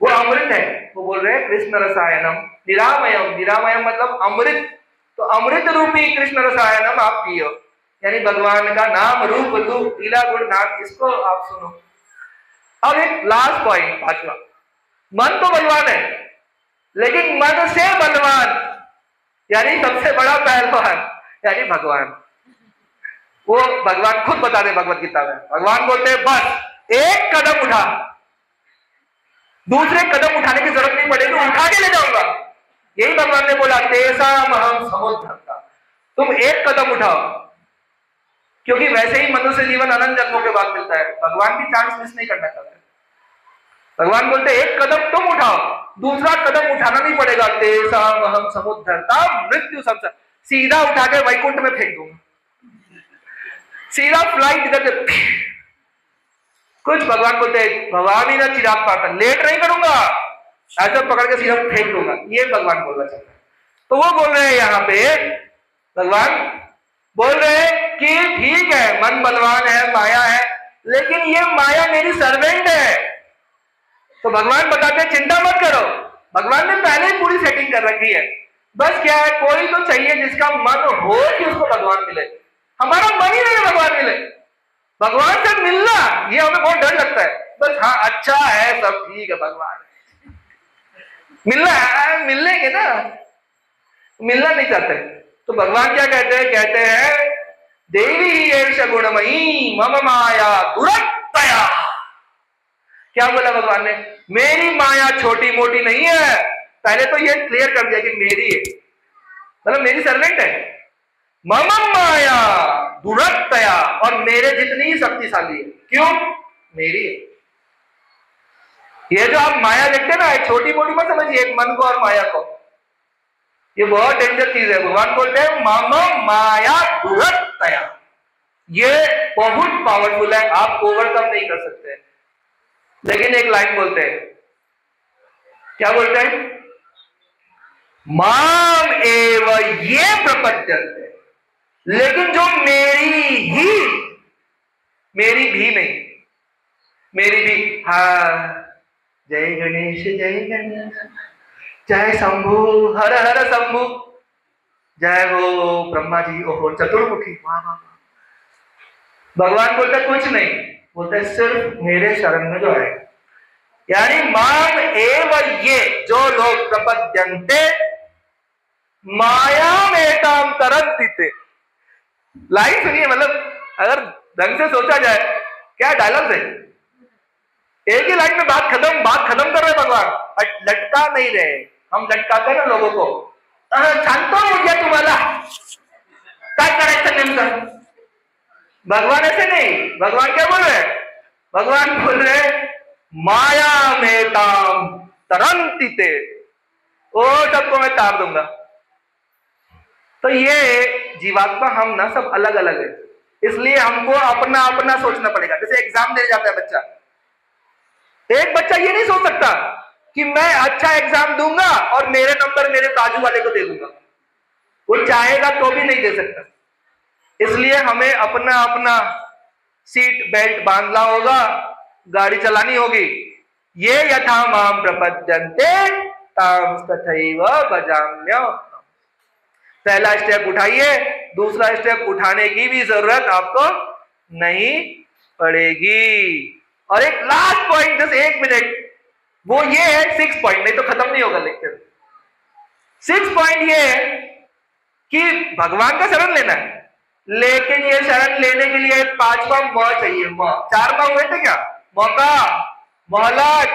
वो अमृत है। वो बोल रहे हैं कृष्ण रसायनम निरामयम, निरामयम मतलब अमृत, तो अमृत रूपी कृष्ण रसायनम आप पियो, यानी भगवान का नाम रूप रूप लीला गुण नाम, इसको आप सुनो। अब एक लास्ट पॉइंट, पांचवा, मन तो बलवान है लेकिन मन से बलवान, यानी सबसे बड़ा पहलवान यानी भगवान। वो भगवान खुद बता दे भगवत गीता में, भगवान बोलते हैं बस एक कदम उठा, दूसरे कदम उठाने की जरूरत नहीं पड़ेगी, उठा के ले जाऊंगा। यही भगवान ने बोला तेसाम अहम समुद्धर्ता, तुम एक कदम उठाओ, क्योंकि वैसे ही मनुष्य जीवन अनंत जन्मों के बाद मिलता है, भगवान भी चांस मिस नहीं करना चाहते। भगवान बोलते एक कदम तुम उठाओ, दूसरा कदम उठाना नहीं पड़ेगा। तेसाम अहम समुद्धर्ता मृत्यु संसार, सीधा उठा के वैकुंठ में फेंक दूंगा, सीधा फ्लाइट इधर से। कुछ भगवान बोलते हैं भगवान ही ना चिराग पाता, लेट नहीं करूंगा, ऐसा पकड़ के सीधा फेंक दूंगा, ये भगवान बोलना चाहता है। तो वो बोल रहे हैं यहाँ पे, भगवान बोल रहे हैं कि ठीक है मन बलवान है, माया है, लेकिन ये माया मेरी सर्वेंट है। तो भगवान बताते हैं चिंता मत करो, भगवान ने पहले ही पूरी सेटिंग कर रखी है, बस क्या है कोई तो चाहिए जिसका मन हो कि उसको भगवान मिले। हमारा मन ही नहीं भगवान मिले, भगवान से मिलना ये हमें बहुत डर लगता है, बस हाँ अच्छा है सब ठीक है भगवान मिलना है, मिल लेंगे ना, मिलना नहीं चाहते। तो भगवान क्या कहते हैं, कहते हैं देवी एष गुणमयी मम माया दुरत्तया। क्या बोला भगवान ने, मेरी माया छोटी मोटी नहीं है, पहले तो ये क्लियर कर दिया कि मेरी है, मतलब मेरी सर्वेंट है। मम माया दुरत्तया, और मेरे जितनी शक्तिशाली है, क्यों, मेरी है। ये जो आप माया देखते हैं ना, छोटी मोटी मत समझिए एक मन को और माया को, ये बहुत डेंजर चीज है। भगवान बोलते हैं मम माया दुरत्तया, ये बहुत पावरफुल है, आप ओवरकम नहीं कर सकते। लेकिन एक लाइन बोलते हैं, क्या बोलते हैं, माम एव ये प्रपद्यन्ते, लेकिन जो मेरी भी नहीं, मेरी भी, हाँ जय गणेश जय गणेश, जय शंभु हर हर शंभु, जय हो ब्रह्मा जी, ओहो चतुर्मुखी, वाह वाह। भगवान बोलते कुछ नहीं, बोलते सिर्फ मेरे शरण में जो है, यानी माम एव ये, जो लोग प्रपद्यन्ते माया मेताम तरन्ति। लाइन सुनिए, मतलब अगर ढंग से सोचा जाए क्या डायलॉग है, एक ही लाइन में बात खत्म कर रहे भगवान, लटका नहीं रहे। हम लटकाते ना लोगों को, शांतो हो गया तुम्हारा काय करायचं नेमकं, भगवान ऐसे नहीं। भगवान क्या बोल रहे, भगवान बोल रहे माया मेताम तरन्ति ते, ओ सबको मैं तार दूंगा। तो ये जीवात्मा हम ना सब अलग अलग है, इसलिए हमको अपना अपना सोचना पड़ेगा। जैसे एग्जाम देने जाता है बच्चा, एक बच्चा ये नहीं सोच सकता कि मैं अच्छा एग्जाम दूंगा और मेरे नंबर मेरे बाजू वाले को दे दूंगा, वो चाहेगा तो भी नहीं दे सकता। इसलिए हमें अपना अपना सीट बेल्ट बांधना होगा, गाड़ी चलानी होगी। ये यथा माम प्रपद्यन्ते ताम तथैव भजाम्य। पहला स्टेप उठाइए, दूसरा स्टेप उठाने की भी जरूरत आपको नहीं पड़ेगी। और एक लास्ट पॉइंट, जस्ट 1 मिनट, वो ये है 6 पॉइंट, नहीं तो खत्म नहीं होगा लेक्चर। 6 पॉइंट ये है कि भगवान का शरण लेना है, लेकिन ये शरण लेने के लिए 5वां म चाहिए। 4 माह हुए थे क्या, मौका, मोहलत,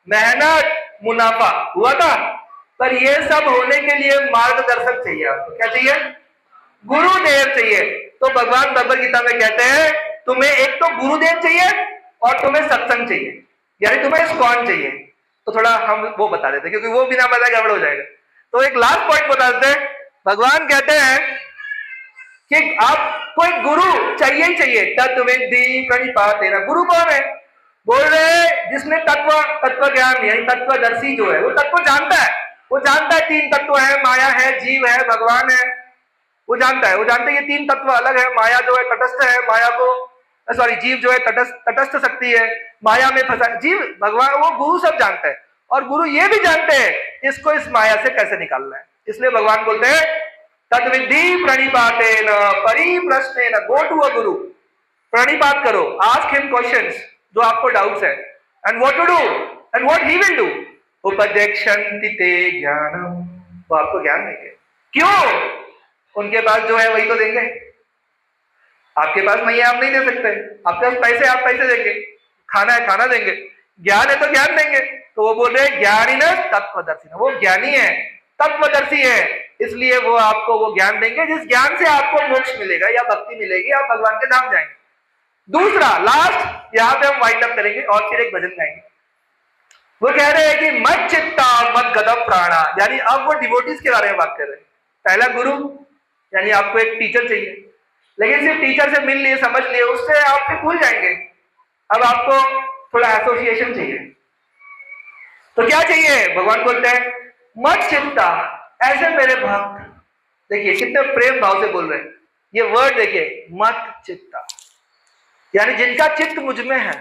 मेहनत, मुनाफा हुआ था, पर ये सब होने के लिए मार्गदर्शक चाहिए आपको। क्या चाहिए, गुरुदेव चाहिए। तो भगवान भगवद गीता में कहते हैं तुम्हें एक तो गुरुदेव चाहिए और तुम्हें सत्संग चाहिए, यानी तुम्हें इस्कॉन चाहिए। तो थोड़ा हम वो बता देते क्योंकि वो बिना बताए गड़बड़ हो जाएगा। तो एक लास्ट पॉइंट बता देते हैं। भगवान कहते हैं कि आपको एक गुरु चाहिए ही चाहिए। तत्वविद्धि प्रणिपातेन, गुरु कौन है? बोल रहे जिसने तत्व ज्ञान यानी तत्वदर्शी जो है वो तत्व जानता है। वो जानता है तीन तत्व है, माया है, जीव है, भगवान है। वो जानता है, वो जानता है ये तीन तत्व अलग है। माया जो है तटस्थ है, माया को सॉरी जीव जो है तटस्थ शक्ति है, माया में फंसा जीव, भगवान वो गुरु सब जानता है। और गुरु ये भी जानते हैं इसको इस माया से कैसे निकालना है। इसलिए भगवान बोलते हैं तद्विद्धि प्रणिपातेन परिप्रश्नेन, गो टू अ गुरु, प्रणिपात करो, आस्क हिम क्वेश्चंस जो आपको डाउट्स है, and what to do and what he will do. उपदेक्षन्ति ते ज्ञानम, वो आपको ज्ञान देंगे। क्यों? उनके पास जो है वही तो देंगे। आपके पास नहीं है, आप नहीं दे सकते। आपके पास पैसे, आप पैसे देंगे। खाना है, खाना देंगे। ज्ञान है तो ज्ञान देंगे। तो वो बोल रहे ज्ञानी न तत्वदर्शी, वो ज्ञानी है, तत्वदर्शी है, इसलिए वो आपको वो ज्ञान देंगे जिस ज्ञान से आपको मोक्ष मिलेगा या भक्ति मिलेगी, आप भगवान के धाम जाएंगे। दूसरा लास्ट यहां पे हम वाइंड अप करेंगे और फिर एक भजन गाएंगे। वो कह रहे हैं कि मत चित्ता मत गदम प्राणा, यानी अब वो डिवोटीज के बारे में बात कर रहे हैं। पहला गुरु यानी आपको एक टीचर चाहिए, लेकिन सिर्फ टीचर से मिल लिए, समझ लिए, उससे आप फिर भूल जाएंगे। अब आपको थोड़ा एसोसिएशन चाहिए। तो क्या चाहिए? भगवान बोलते हैं मत चित्ता, ऐसे मेरे भक्त, देखिए कितने प्रेम भाव से बोल रहे हैं। ये वर्ड देखिए, मत चित्ता, यानी जिनका चित्त मुझ में है।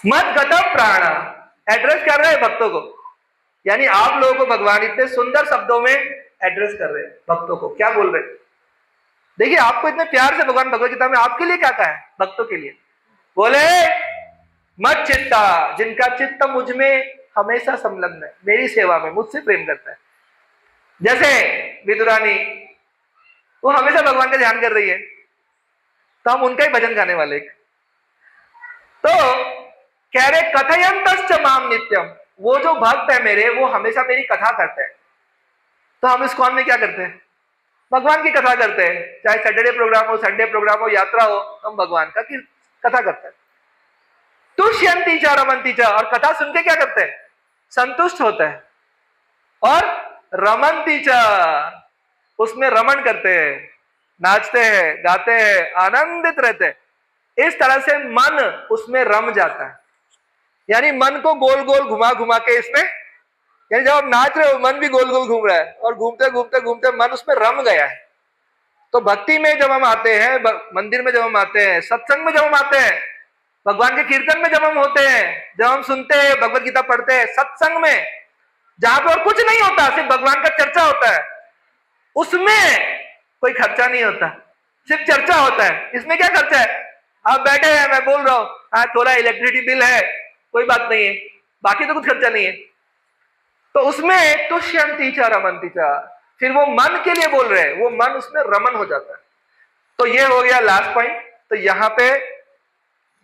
मत गतम प्राणा, एड्रेस कर रहे हैं भक्तों को, यानी आप लोगों को भगवान इतने सुंदर शब्दों में एड्रेस कर रहे हैं भक्तों को। क्या बोल रहे हैं? देखिए आपको इतने प्यार से भगवान भगवत गीता में आपके लिए क्या कहा है? भक्तों के लिए बोले मत चित्ता, जिनका चित्त मुझ में हमेशा संलग्न है, मेरी सेवा में, मुझसे प्रेम करता है। जैसे विदुरानी, वो हमेशा भगवान का ध्यान कर रही है, तो हम उनका ही भजन गाने वाले। तो कह रहे कथयंतश्च माम नित्यम, वो जो भक्त है मेरे, वो हमेशा मेरी कथा करते हैं। तो हम इस कौन में क्या करते हैं? भगवान की कथा करते हैं। चाहे सैटरडे प्रोग्राम हो, संडे प्रोग्राम हो, यात्रा हो, हम भगवान का कथा करते हैं। तुष्यंती च रमन्ती च, और कथा सुन के क्या करते हैं? संतुष्ट होते हैं। और रमन्ती च, उसमें रमन करते हैं, नाचते हैं, गाते हैं, आनंदित रहते हैं। इस तरह से मन उसमें रम जाता है, यानी मन को गोल गोल घुमा घुमा के इसमें, यानी जब आप नाच रहे हो मन भी गोल गोल घूम रहा है, और घूमते घूमते घूमते मन उसमें रम गया है। तो भक्ति में जब हम आते हैं, मंदिर में जब हम आते हैं, सत्संग में जब हम आते हैं, भगवान के कीर्तन में जब हम होते हैं, जब हम सुनते हैं, भगवत गीता पढ़ते हैं, सत्संग में जहां पर और कुछ नहीं होता, सिर्फ भगवान का चर्चा होता है, उसमें कोई खर्चा नहीं होता, सिर्फ चर्चा होता है। इसमें क्या खर्चा है? आप बैठे हैं, मैं बोल रहा हूं, हाँ थोड़ा इलेक्ट्रिसिटी बिल है, कोई बात नहीं है, बाकी तो कुछ खर्चा नहीं है। तो उसमें तुष्यंती च रमन्ती च, फिर वो मन के लिए बोल रहे हैं, वो मन उसमें रमन हो जाता है। तो ये हो गया लास्ट पॉइंट। तो यहाँ पे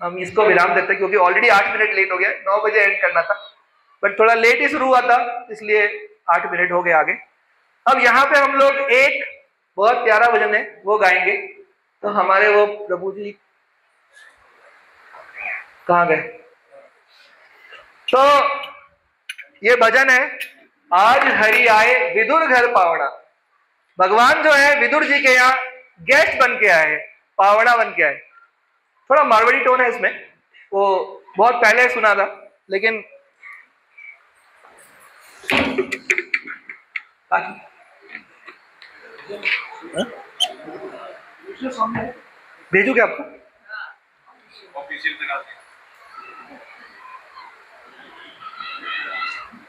हम इसको विराम देते हैं क्योंकि ऑलरेडी 8 मिनट लेट हो गया, 9 बजे एंड करना था, बट थोड़ा लेट ही शुरू हुआ था, इसलिए 8 मिनट हो गए आगे। अब यहाँ पे हम लोग एक बहुत प्यारा भजन है वो गाएंगे। तो हमारे वो प्रभु जी कहाँ गए? तो ये भजन है, आज हरि आए विदुर घर पावना। भगवान जो है विदुर जी के यहाँ गेस्ट बन के आए, पावना बन के आए। थोड़ा मारवाड़ी टोन है इसमें, वो बहुत पहले सुना था, लेकिन भेजू क्या आपको?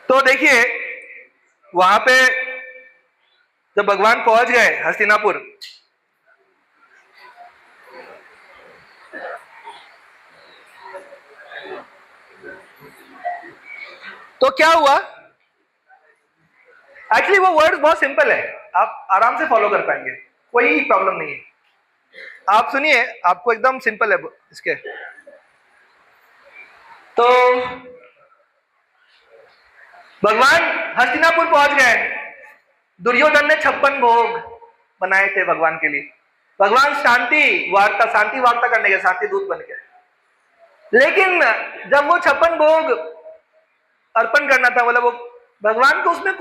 तो देखिए वहां पे जब भगवान पहुंच गए हस्तिनापुर, तो क्या हुआ? एक्चुअली वो वर्ड्स बहुत सिंपल है, आप आराम से फॉलो कर पाएंगे, कोई प्रॉब्लम नहीं है। आप सुनिए, आपको एकदम सिंपल है इसके। तो भगवान हस्तिनापुर पहुंच गए। दुर्योधन ने 56 भोग बनाए थे भगवान के लिए, भगवान शांति वार्ता करने गए, शांति दूत बन के। लेकिन जब वो 56 भोग अर्पण करना था, मतलब वो भगवान को उसमें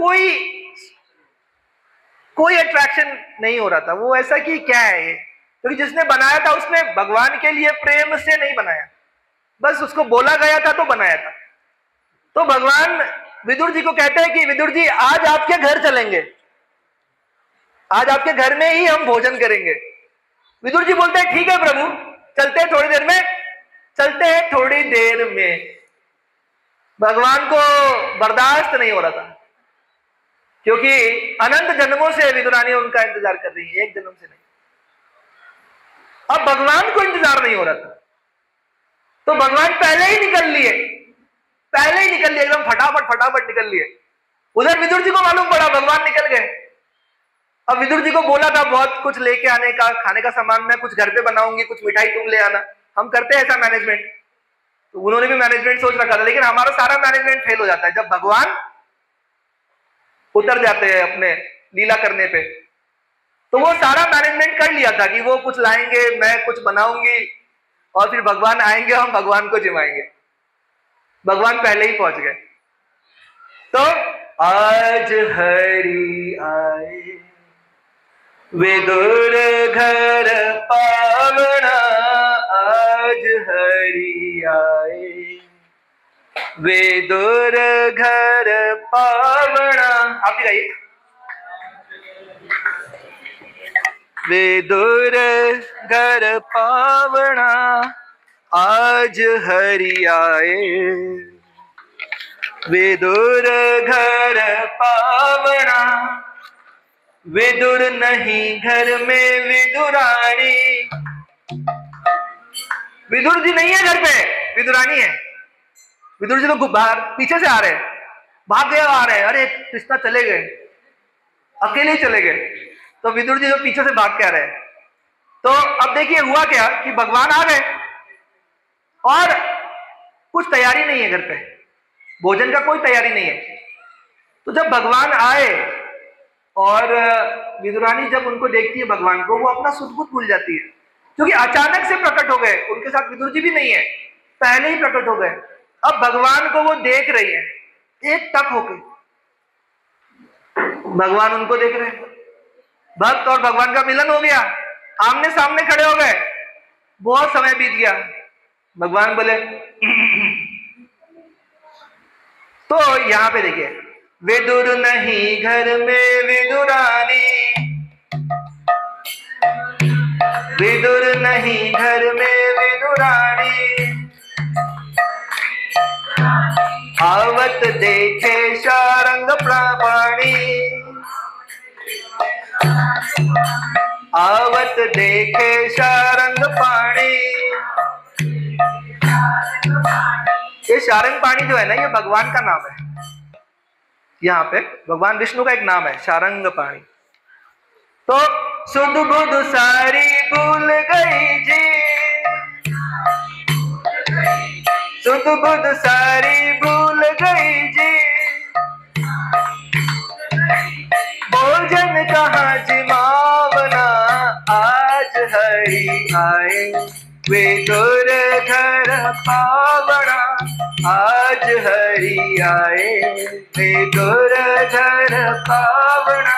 कोई अट्रैक्शन नहीं हो रहा था। वो ऐसा कि क्या है ये, क्योंकि जिसने बनाया था उसने भगवान के लिए प्रेम से नहीं बनाया, बस उसको बोला गया था तो बनाया था। तो भगवान विदुर जी को कहते हैं कि विदुर जी आज आपके घर चलेंगे, आज आपके घर में ही हम भोजन करेंगे। विदुर जी बोलते हैं ठीक है प्रभु, चलते हैं थोड़ी देर में, चलते हैं थोड़ी देर में। भगवान को बर्दाश्त नहीं हो रहा था, क्योंकि अनंत जन्मों से विदुरानी उनका इंतजार कर रही है, एक जन्म से नहीं। अब भगवान को इंतजार नहीं हो रहा था, तो भगवान पहले ही निकल लिए, एकदम फटाफट निकल लिए। उधर विदुर जी को मालूम पड़ा भगवान निकल गए। अब विदुर जी को बोला था बहुत कुछ लेके आने का, खाने का सामान मैं कुछ घर पे बनाऊंगी, कुछ मिठाई तुम ले आना, हम करते हैं ऐसा मैनेजमेंट। तो उन्होंने भी मैनेजमेंट सोच रखा था, लेकिन हमारा सारा मैनेजमेंट फेल हो जाता है जब भगवान उतर जाते हैं अपने लीला करने पे। तो वो सारा मैनेजमेंट कर लिया था कि वो कुछ लाएंगे, मैं कुछ बनाऊंगी, और फिर भगवान आएंगे, हम भगवान को जिमाएंगे। भगवान पहले ही पहुंच गए। तो आज हरि आए विदुर घर पावना, आज हरि आए विदुर घर पावना। आप ही गाइए। विदुर घर पावना, आज हरि आए विदुर घर पावना। विदुर नहीं घर में विदुरानी, विदुर जी नहीं है घर पे, विदुरानी है। विदुर जी तो बाहर पीछे से आ रहे हैं, भाग गए, आ रहे हैं, अरे कृष्णा चले गए, अकेले ही चले गए। तो विदुर जी जो पीछे से भाग के आ रहे हैं। तो अब देखिए हुआ क्या कि भगवान आ गए और कुछ तैयारी नहीं है घर पे, भोजन का कोई तैयारी नहीं है। तो जब भगवान आए और विदुरानी जब उनको देखती है भगवान को, वो अपना सुध बुध भूल जाती है, क्योंकि अचानक से प्रकट हो गए। उनके साथ विदुर जी भी नहीं है, पहले ही प्रकट हो गए। अब भगवान को वो देख रही है एक टक होके, भगवान उनको देख रहे हैं। भक्त और भगवान का मिलन हो गया, आमने सामने खड़े हो गए। बहुत समय बीत गया, भगवान बोले तो यहां पे देखिए, विदुर नहीं घर में विदुरानी, विदुर नहीं घर में विदुरानी। आवत देखे शारंग प्राणी, आवत देखे शारंग पाणी। ये शारंग पाणी जो है ना, ये भगवान का नाम है। यहाँ पे भगवान विष्णु का एक नाम है शारंग पाणी। तो सुध बुध सारी भूल गई जी, सुध बुध सारी भूल गई जी। भोजन कहाँ जिमावना, आज हरि आए विदुर घर पावना। आज हरि आए विदुर घर पावना।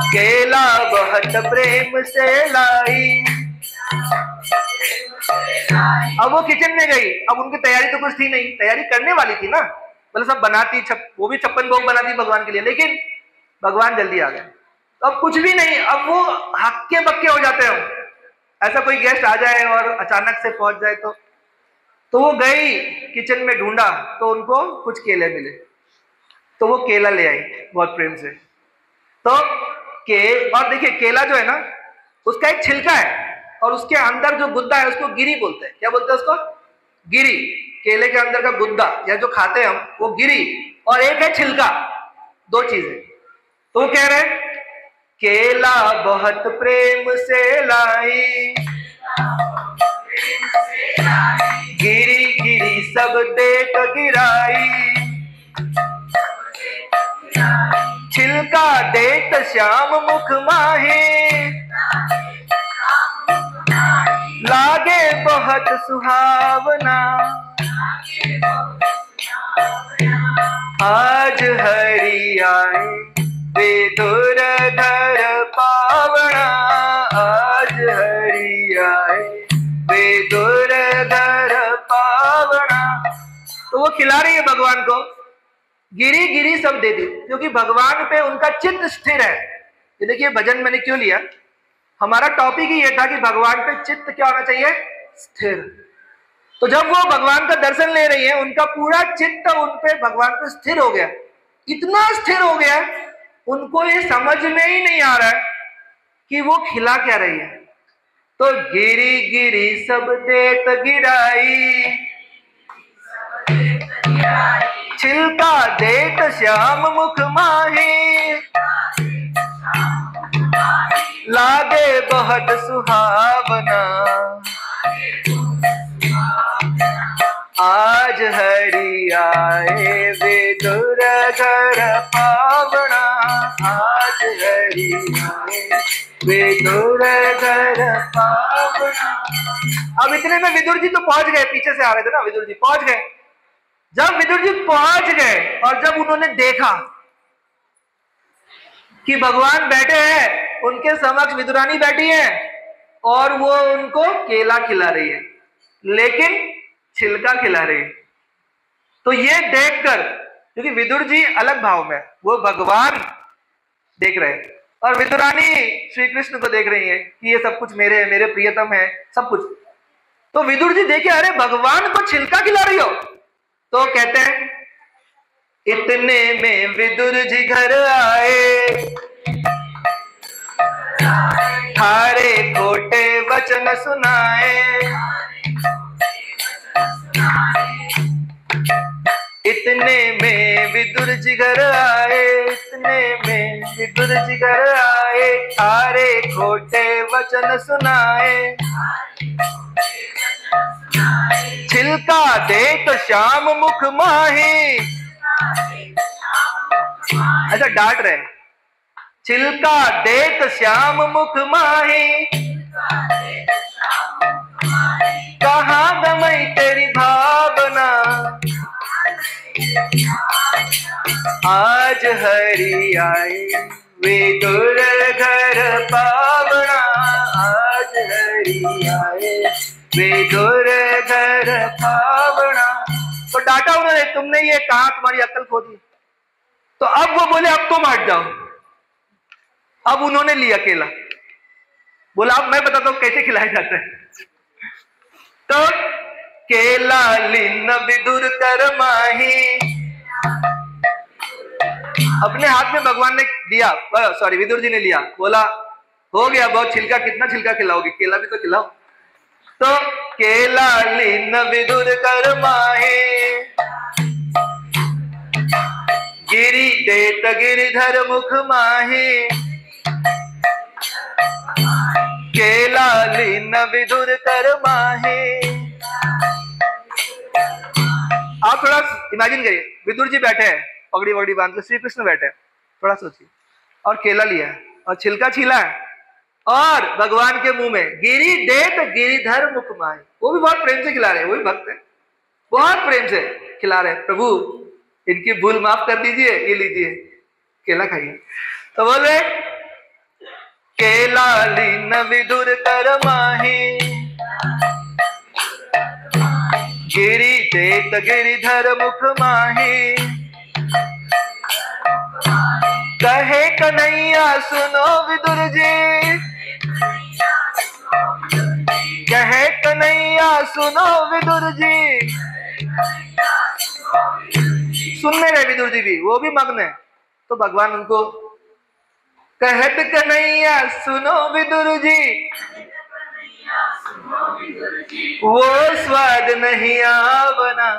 केला बहुत प्रेम से लाई। अब वो किचन में गई, अब उनकी तैयारी तो कुछ थी नहीं, तैयारी करने वाली थी ना, मतलब सब बनाती, वो भी 56 भोग बनाती भगवान के लिए, लेकिन भगवान जल्दी आ गए। अब कुछ भी नहीं, अब वो हक्के बक्के हो जाते हो। ऐसा कोई गेस्ट आ जाए और अचानक से पहुंच जाए तो वो गई किचन में, ढूंढा तो उनको कुछ केले मिले, तो वो केला ले आई बहुत प्रेम से। तो और देखिए केला जो है ना, उसका एक छिलका है और उसके अंदर जो गुद्दा है उसको गिरी बोलते हैं। क्या बोलते हैं उसको? गिरी। केले के अंदर का गुद्दा या जो खाते हैं हम, वो गिरी, और एक है छिलका, दो चीजें। तो वो कह रहे हैं केला बहुत प्रेम से लाई, गिरी गिरी सब देख गिराई। छिलका देत श्याम मुख माहे, लागे बहुत सुहावना। आज हरि आए विदुर घर पावना, आज हरि आए विदुर घर पावना। तो वो खिला रही है भगवान को, गिरी गिरी सब दे दी, क्योंकि भगवान पे उनका चित्त स्थिर है। ये देखिए भजन मैंने क्यों लिया, हमारा टॉपिक ही ये था कि भगवान पे चित्त क्या होना चाहिए, स्थिर। तो जब वो भगवान का दर्शन ले रही है, उनका पूरा चित्त उन पे भगवान पे स्थिर हो गया, इतना स्थिर हो गया उनको ये समझ में ही नहीं आ रहा है कि वो खिला क्या रही है। तो गिरी गिरी सब देत गिराई, छिलका देत श्याम मुख माहे, लागे बहुत सुहावना। आज हरि आए विदुर घर पावना, आज हरि आए विदुर घर पावना। अब इतने में विदुर जी तो पहुंच गए, पीछे से आ रहे थे ना, विदुर जी पहुंच गए। जब विदुर जी पहुंच गए और जब उन्होंने देखा कि भगवान बैठे हैं, उनके समक्ष विदुरानी बैठी है और वो उनको केला खिला रही है, लेकिन छिलका खिला रही है। तो ये देखकर, क्योंकि विदुर जी अलग भाव में, वो भगवान देख रहे हैं और विदुरानी श्री कृष्ण को देख रही है कि ये सब कुछ मेरे है, मेरे प्रियतम है, सब कुछ। तो विदुर जी देखे, अरे भगवान को छिलका खिला रही हो। तो कहते हैं, इतने में विदुर जी घर आए, थारे खोटे वचन सुनाए। इतने में विदुर जी घर आए, इतने में विदुर जी घर आए, थारे खोटे वचन सुनाए। छिलका देत श्याम मुख माहे, ऐसा डांट रहे, छिलका देत श्याम मुख माहे, कहाँ गमई तेरी भावना। आज हरि आए विदुर घर पावना, आज हरि आए विदुर घर पावना। तो डांटा उन्होंने, तुमने ये कहा, तुम्हारी अक्ल खो दी। तो अब वो बोले, अब तुम हट जाओ। अब उन्होंने लिया केला, बोला अब मैं बताता हूं कैसे खिलाया जाता है। तो केला लिन विदुर कर माही, अपने हाथ में भगवान ने दिया, सॉरी विदुर जी ने लिया, बोला हो गया बहुत, छिलका कितना छिलका खिलाओगे, केला भी तो खिलाओ। तो केला लिन विदुर कर माहे, गिरी देत गिरिधर मुख माहे, केला लिन विदुर कर माहे। आप थोड़ा इमेजिन करिए, विदुर जी बैठे हैं पगड़ी वगड़ी बांध के, श्री कृष्ण बैठे हैं, थोड़ा सोचिए, और केला लिया है और छिलका छीला है और भगवान के मुंह में गिरी देत गिरिधर मुख माहे। वो भी बहुत प्रेम से खिला रहे हैं, वो भी भक्त है, बहुत प्रेम से खिला रहे हैं, प्रभु इनकी भूल माफ कर दीजिए, ये लीजिए केला खाइए। तो बोले केला लीन विदुर कर माहे, गिरी देत गिरिधर मुख माहे, कहे कन्हैया सुनो विदुर जी, कहे कन्हैया सुनो विदुर जी। सुनने रहे विदुर जी भी, वो भी मग्न है। तो भगवान उनको कहत कन्हैया सुनो विदुर जी, वो स्वाद नहीं आवना,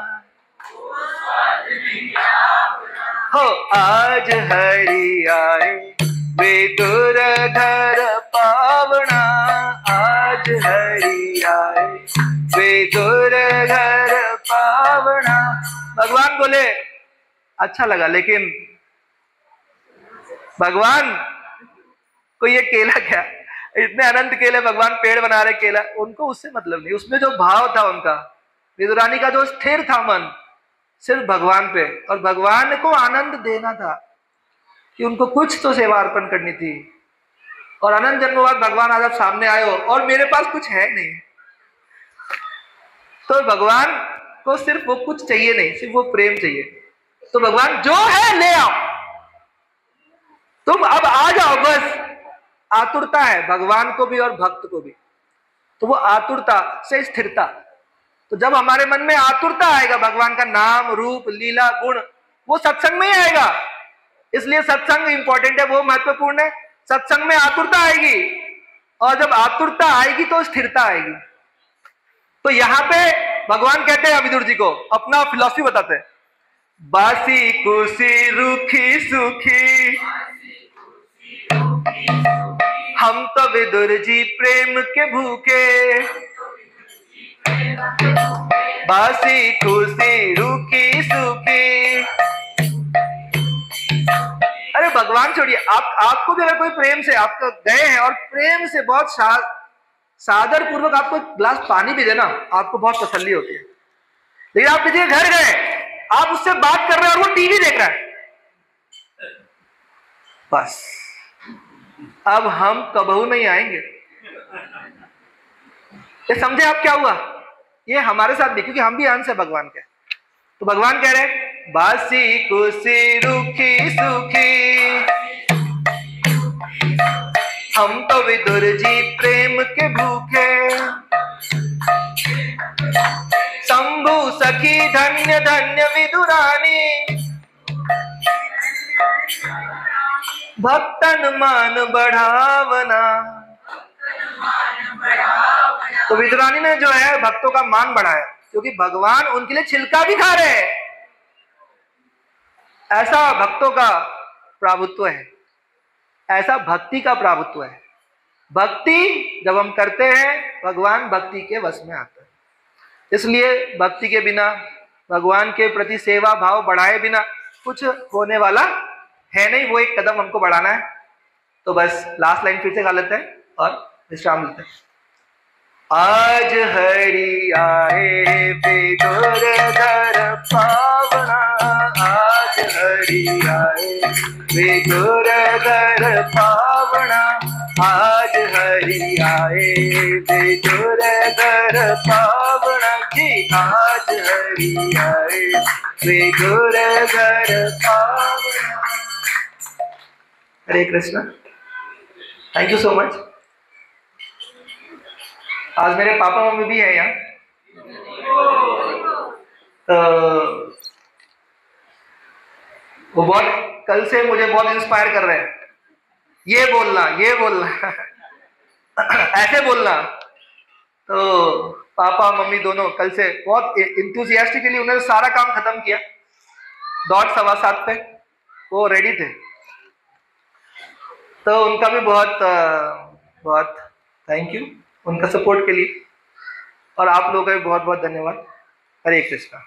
हो आज हरि आए विदुर घर पावना, आज हरि आए विदुर घर पावना। भगवान बोले अच्छा लगा, लेकिन भगवान को ये केला क्या, इतने अनंत केले भगवान पेड़ बना रहे केला, उनको उससे मतलब नहीं। उसमें जो भाव था उनका, विदुरानी का जो स्थिर था मन सिर्फ भगवान पे, और भगवान को आनंद देना था कि उनको कुछ तो सेवा अर्पण करनी थी। और अनंत जन्मों बाद भगवान आज आप सामने आए हो और मेरे पास कुछ है नहीं, तो भगवान को सिर्फ वो कुछ चाहिए नहीं, सिर्फ वो प्रेम चाहिए। तो भगवान जो है ले आओ, तुम अब आ जाओ बस। आतुरता है भगवान को भी और भक्त को भी, तो वो आतुरता से स्थिरता। तो जब हमारे मन में आतुरता आएगा भगवान का नाम रूप लीला गुण, वो सत्संग में ही आएगा। इसलिए सत्संग इंपॉर्टेंट है, वो महत्वपूर्ण है। सत्संग में आतुरता आएगी, और जब आतुरता आएगी तो स्थिरता आएगी। तो यहां पे भगवान कहते हैं विदुर जी को, अपना फिलॉसफी बताते हैं, बासी कुसी रूखी सूखी हम तो विदुर जी प्रेम के भूखे। बासी खुशी रूखी सूखी, अरे भगवान छोड़िए, आपको भी अगर कोई प्रेम से आपका गए हैं और प्रेम से बहुत सादर पूर्वक आपको एक गिलास पानी भी देना, आपको बहुत तसल्ली होती है। लेकिन आप किसी के घर गए, आप उससे बात कर रहे हैं और वो टीवी देख रहा है, बस अब हम कबहू नहीं आएंगे। ये समझे आप क्या हुआ? ये हमारे साथ भी, क्योंकि हम भी अंश है भगवान के। तो भगवान कह रहे हैं बासी कुसी रूखी सूखी हम तो विदुर जी प्रेम के भूखे। शंभु सखी धन्य धन्य विदुरानी भक्तन मान बढ़ावना। तो विदुरानी ने जो है भक्तों का मान बढ़ाया, क्योंकि भगवान उनके लिए छिलका भी खा रहे हैं। ऐसा भक्तों का प्रभुत्व है, ऐसा भक्ति का प्रभुत्व है। भक्ति जब हम करते हैं, भगवान भक्ति के वश में आता है। इसलिए भक्ति के बिना, भगवान के प्रति सेवा भाव बढ़ाए बिना कुछ होने वाला है नहीं। वो एक कदम हमको बढ़ाना है। तो बस लास्ट लाइन फिर से गा लेते हैं और विश्राम लेते हैं। आज हरि आए विदुर घर पावना, आज हरि आए विदुर घर पावना, आज हरि आए विदुर घर पावना जी, आज हरि आए विदुर घर पावना। Hare Krishna, thank you so much. आज मेरे पापा मम्मी भी है यहाँ, वो बहुत कल से मुझे बहुत इंस्पायर कर रहे हैं, ये बोलना ऐसे बोलना। तो पापा मम्मी दोनों कल से बहुत इंथुसियास्टिकली उन्होंने सारा काम खत्म किया। 7:15 पे वो रेडी थे। तो उनका भी बहुत बहुत थैंक यू उनका सपोर्ट के लिए, और आप लोगों का भी बहुत बहुत धन्यवाद। हरे कृष्णा।